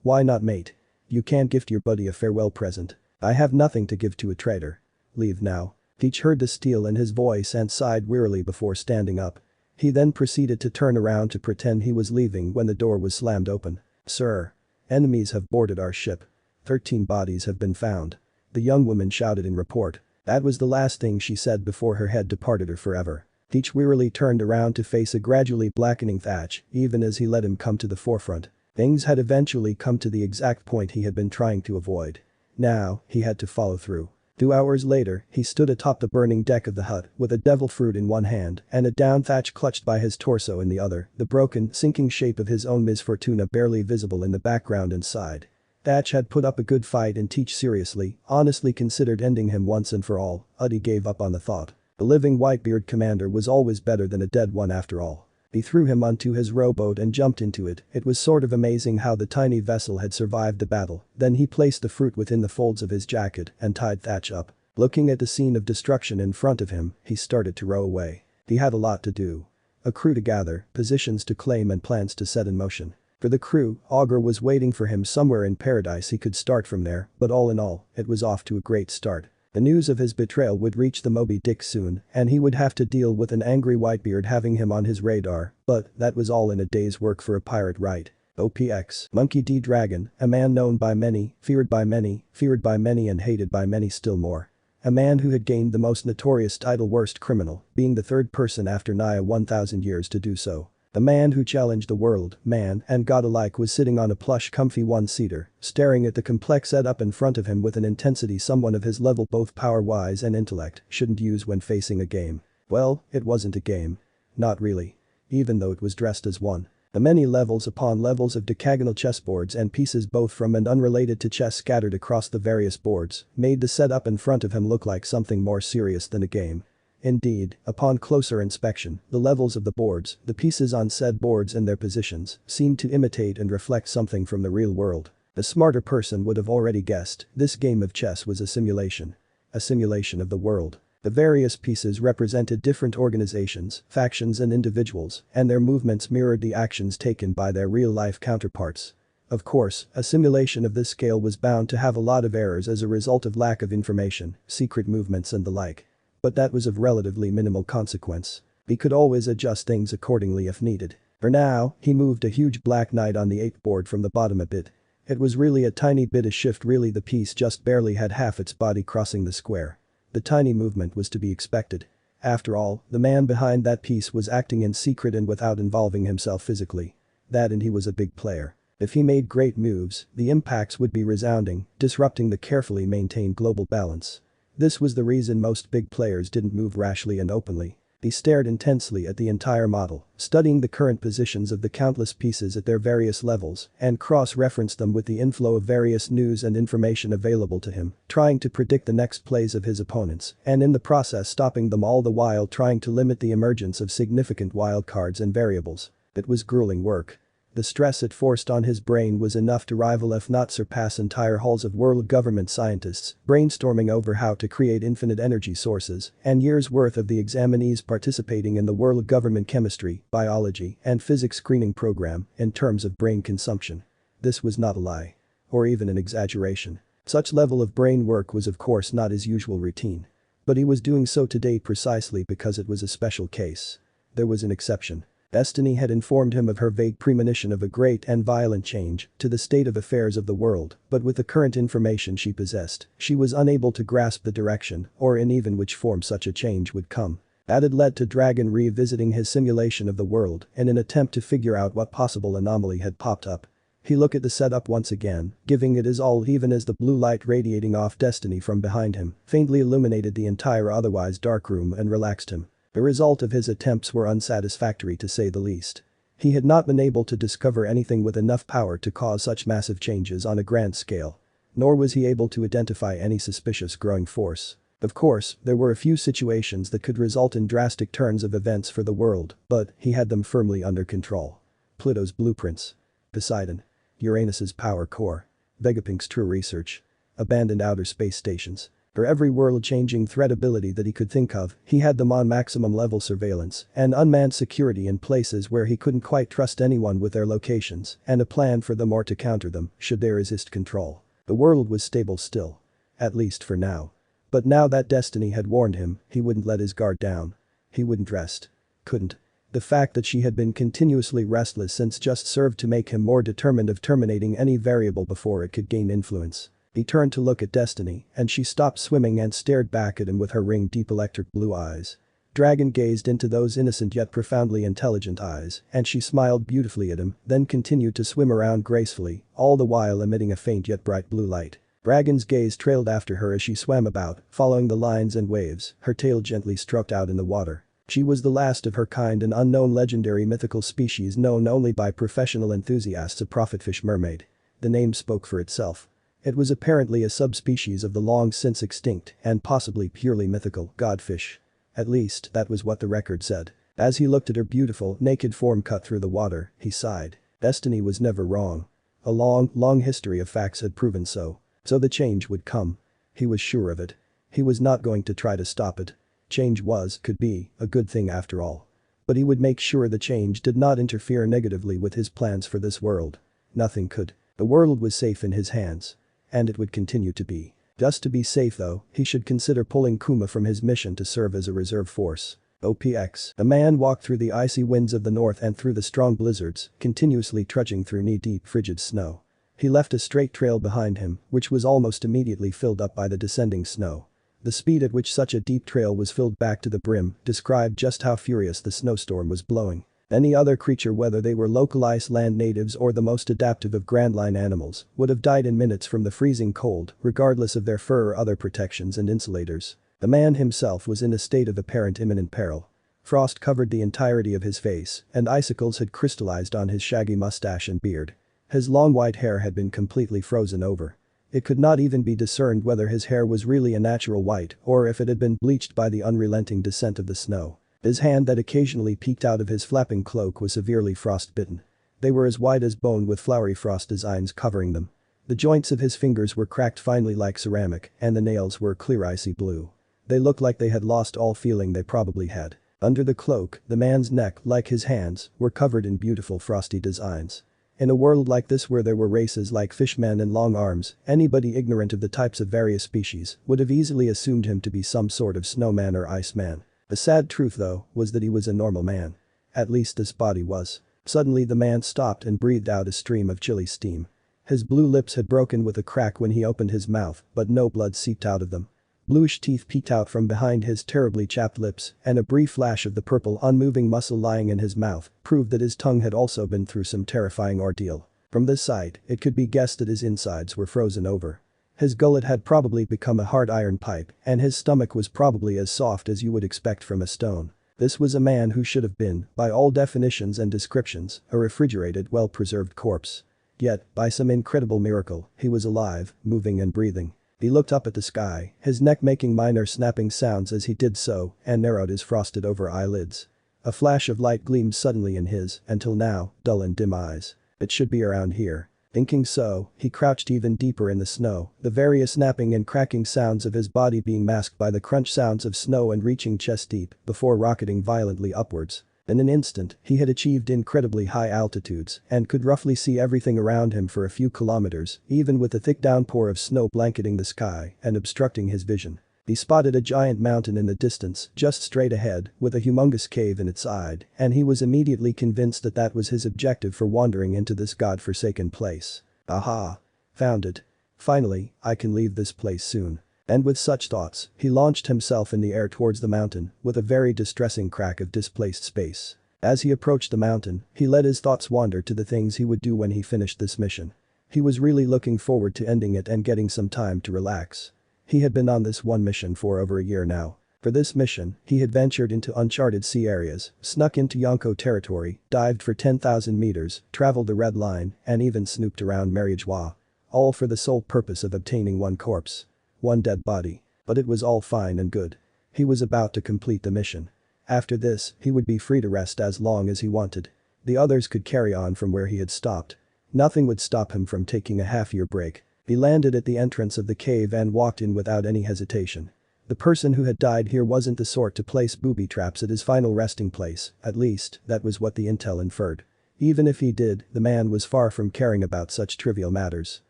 [SPEAKER 1] Why not, mate? You can't gift your buddy a farewell present. I have nothing to give to a traitor. Leave now. Teach heard the steel in his voice and sighed wearily before standing up. He then proceeded to turn around to pretend he was leaving when the door was slammed open. Sir. Enemies have boarded our ship. 13 bodies have been found. The young woman shouted in report. That was the last thing she said before her head departed her forever. Teach wearily turned around to face a gradually blackening Thatch, even as he let him come to the forefront. Things had eventually come to the exact point he had been trying to avoid. Now, he had to follow through. 2 hours later, he stood atop the burning deck of the hut with a devil fruit in one hand and a down Thatch clutched by his torso in the other, the broken, sinking shape of his own misfortuna barely visible in the background inside. Thatch had put up a good fight and Teach seriously, honestly considered ending him once and for all, but he gave up on the thought. The living Whitebeard commander was always better than a dead one after all. He threw him onto his rowboat and jumped into it. It was sort of amazing how the tiny vessel had survived the battle. Then he placed the fruit within the folds of his jacket and tied Thatch up. Looking at the scene of destruction in front of him, he started to row away. He had a lot to do. A crew to gather, positions to claim and plans to set in motion. For the crew, Augur was waiting for him somewhere in paradise. He could start from there, but all in all, it was off to a great start. The news of his betrayal would reach the Moby Dick soon, and he would have to deal with an angry Whitebeard having him on his radar, but that was all in a day's work for a pirate, right? OPX Monkey D. Dragon, a man known by many, feared by many and hated by many still more. A man who had gained the most notorious title worst criminal, being the third person after Naya 1000 years to do so. The man who challenged the world, man and god alike was sitting on a plush comfy one-seater, staring at the complex setup in front of him with an intensity someone of his level both power-wise and intellect shouldn't use when facing a game. Well, it wasn't a game. Not really. Even though it was dressed as one. The many levels upon levels of decagonal chessboards and pieces both from and unrelated to chess scattered across the various boards made the setup in front of him look like something more serious than a game. Indeed, upon closer inspection, the levels of the boards, the pieces on said boards and their positions, seemed to imitate and reflect something from the real world. The smarter person would have already guessed, this game of chess was a simulation. A simulation of the world. The various pieces represented different organizations, factions and individuals, and their movements mirrored the actions taken by their real-life counterparts. Of course, a simulation of this scale was bound to have a lot of errors as a result of lack of information, secret movements and the like. But that was of relatively minimal consequence. He could always adjust things accordingly if needed. For now, he moved a huge black knight on the 8th board from the bottom a bit. It was really a tiny bit of shift, really the piece just barely had half its body crossing the square. The tiny movement was to be expected. After all, the man behind that piece was acting in secret and without involving himself physically. That and he was a big player. If he made great moves, the impacts would be resounding, disrupting the carefully maintained global balance. This was the reason most big players didn't move rashly and openly. They stared intensely at the entire model, studying the current positions of the countless pieces at their various levels, and cross-referenced them with the inflow of various news and information available to him, trying to predict the next plays of his opponents, and in the process stopping them all the while trying to limit the emergence of significant wildcards and variables. It was grueling work. The stress it forced on his brain was enough to rival if not surpass entire halls of world government scientists brainstorming over how to create infinite energy sources and years' worth of the examinees participating in the world government chemistry, biology, and physics screening program in terms of brain consumption. This was not a lie. Or even an exaggeration. Such level of brain work was of course not his usual routine. But he was doing so today precisely because it was a special case. There was an exception. Destiny had informed him of her vague premonition of a great and violent change to the state of affairs of the world, but with the current information she possessed, she was unable to grasp the direction or in even which form such a change would come. That had led to Dragon revisiting his simulation of the world in an attempt to figure out what possible anomaly had popped up. He looked at the setup once again, giving it his all even as the blue light radiating off Destiny from behind him faintly illuminated the entire otherwise dark room and relaxed him. The result of his attempts were unsatisfactory to say the least. He had not been able to discover anything with enough power to cause such massive changes on a grand scale. Nor was he able to identify any suspicious growing force. Of course, there were a few situations that could result in drastic turns of events for the world, but he had them firmly under control. Pluto's blueprints. Poseidon. Uranus's power core. Vegapunk's true research. Abandoned outer space stations. For every world-changing threat ability that he could think of, he had them on maximum level surveillance and unmanned security in places where he couldn't quite trust anyone with their locations and a plan for them or to counter them should they resist control. The world was stable still. At least for now. But now that Destiny had warned him, he wouldn't let his guard down. He wouldn't rest. Couldn't. The fact that she had been continuously restless since just served to make him more determined of terminating any variable before it could gain influence. He turned to look at Destiny and she stopped swimming and stared back at him with her ring deep electric blue eyes. Dragon gazed into those innocent yet profoundly intelligent eyes and she smiled beautifully at him, then continued to swim around gracefully, all the while emitting a faint yet bright blue light. Dragon's gaze trailed after her as she swam about, following the lines and waves, her tail gently stroked out in the water. She was the last of her kind, an unknown legendary mythical species known only by professional enthusiasts, a prophetfish mermaid. The name spoke for itself. It was apparently a subspecies of the long since extinct and possibly purely mythical godfish. At least, that was what the record said. As he looked at her beautiful, naked form cut through the water, he sighed. Destiny was never wrong. A long history of facts had proven so. So the change would come. He was sure of it. He was not going to try to stop it. Change could be, a good thing after all. But he would make sure the change did not interfere negatively with his plans for this world. Nothing could. The world was safe in his hands. And it would continue to be. Just to be safe though, he should consider pulling Kuma from his mission to serve as a reserve force. OPX. The man walked through the icy winds of the north and through the strong blizzards, continuously trudging through knee-deep frigid snow. He left a straight trail behind him, which was almost immediately filled up by the descending snow. The speed at which such a deep trail was filled back to the brim described just how furious the snowstorm was blowing. Any other creature, whether they were localized land natives or the most adaptive of Grand Line animals, would have died in minutes from the freezing cold, regardless of their fur or other protections and insulators. The man himself was in a state of apparent imminent peril. Frost covered the entirety of his face, and icicles had crystallized on his shaggy mustache and beard. His long white hair had been completely frozen over. It could not even be discerned whether his hair was really a natural white or if it had been bleached by the unrelenting descent of the snow. His hand that occasionally peeked out of his flapping cloak was severely frostbitten. They were as white as bone with flowery frost designs covering them. The joints of his fingers were cracked finely like ceramic, and the nails were clear icy blue. They looked like they had lost all feeling they probably had. Under the cloak, the man's neck, like his hands, were covered in beautiful frosty designs. In a world like this where there were races like fishmen and long arms, anybody ignorant of the types of various species would have easily assumed him to be some sort of snowman or iceman. The sad truth though was that he was a normal man. At least this body was. Suddenly the man stopped and breathed out a stream of chilly steam. His blue lips had broken with a crack when he opened his mouth, but no blood seeped out of them. Bluish teeth peeked out from behind his terribly chapped lips, and a brief flash of the purple unmoving muscle lying in his mouth proved that his tongue had also been through some terrifying ordeal. From this sight, it could be guessed that his insides were frozen over. His gullet had probably become a hard iron pipe, and his stomach was probably as soft as you would expect from a stone. This was a man who should have been, by all definitions and descriptions, a refrigerated, well-preserved corpse. Yet, by some incredible miracle, he was alive, moving and breathing. He looked up at the sky, his neck making minor snapping sounds as he did so, and narrowed his frosted-over eyelids. A flash of light gleamed suddenly in his, until now, dull and dim eyes. It should be around here. Thinking so, he crouched even deeper in the snow, the various snapping and cracking sounds of his body being masked by the crunch sounds of snow and reaching chest deep before rocketing violently upwards. In an instant, he had achieved incredibly high altitudes and could roughly see everything around him for a few kilometers, even with a thick downpour of snow blanketing the sky and obstructing his vision. He spotted a giant mountain in the distance, just straight ahead, with a humongous cave in its side, and he was immediately convinced that that was his objective for wandering into this god-forsaken place. Aha! Found it. Finally, I can leave this place soon. And with such thoughts, he launched himself in the air towards the mountain, with a very distressing crack of displaced space. As he approached the mountain, he let his thoughts wander to the things he would do when he finished this mission. He was really looking forward to ending it and getting some time to relax. He had been on this one mission for over a year now. For this mission, he had ventured into uncharted sea areas, snuck into Yonko territory, dived for 10,000 meters, traveled the Red Line, and even snooped around Marriagewa. All for the sole purpose of obtaining one corpse. One dead body. But it was all fine and good. He was about to complete the mission. After this, he would be free to rest as long as he wanted. The others could carry on from where he had stopped. Nothing would stop him from taking a half-year break. He landed at the entrance of the cave and walked in without any hesitation. The person who had died here wasn't the sort to place booby traps at his final resting place, at least, that was what the intel inferred. Even if he did, the man was far from caring about such trivial matters.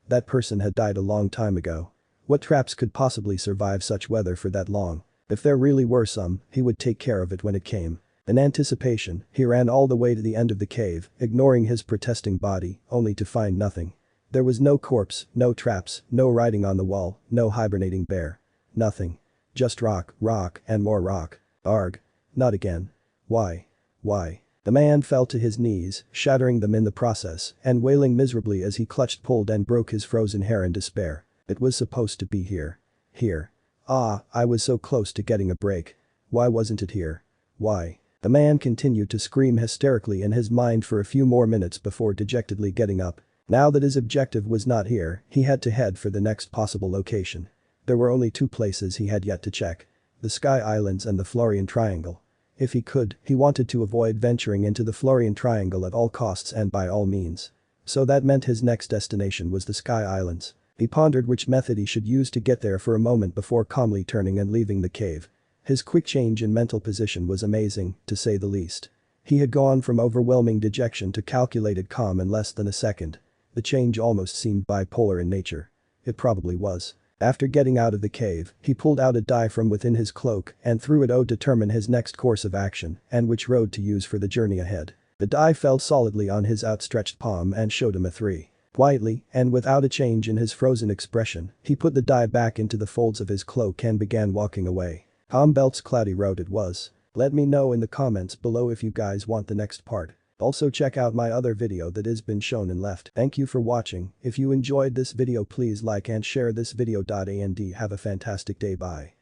[SPEAKER 1] That person had died a long time ago. What traps could possibly survive such weather for that long? If there really were some, he would take care of it when it came. In anticipation, he ran all the way to the end of the cave, ignoring his protesting body, only to find nothing. There was no corpse, no traps, no writing on the wall, no hibernating bear. Nothing. Just rock, and more rock. Arg. Not again. Why? Why? The man fell to his knees, shattering them in the process, and wailing miserably as he clutched, pulled and broke his frozen hair in despair. It was supposed to be here. Here. Ah, I was so close to getting a break. Why wasn't it here? Why? The man continued to scream hysterically in his mind for a few more minutes before dejectedly getting up. Now that his objective was not here, he had to head for the next possible location. There were only two places he had yet to check. The Sky Islands and the Florian Triangle. If he could, he wanted to avoid venturing into the Florian Triangle at all costs and by all means. So that meant his next destination was the Sky Islands. He pondered which method he should use to get there for a moment before calmly turning and leaving the cave. His quick change in mental position was amazing, to say the least. He had gone from overwhelming dejection to calculated calm in less than a second. The change almost seemed bipolar in nature. It probably was. After getting out of the cave, he pulled out a die from within his cloak and threw it to determine his next course of action and which road to use for the journey ahead. The die fell solidly on his outstretched palm and showed him a 3. Quietly, and without a change in his frozen expression, he put the die back into the folds of his cloak and began walking away. Belt's cloudy road it was. Let me know in the comments below if you guys want the next part. Also check out my other video that has been shown and left. Thank you for watching. If you enjoyed this video please like and share this video. And have a fantastic day. Bye.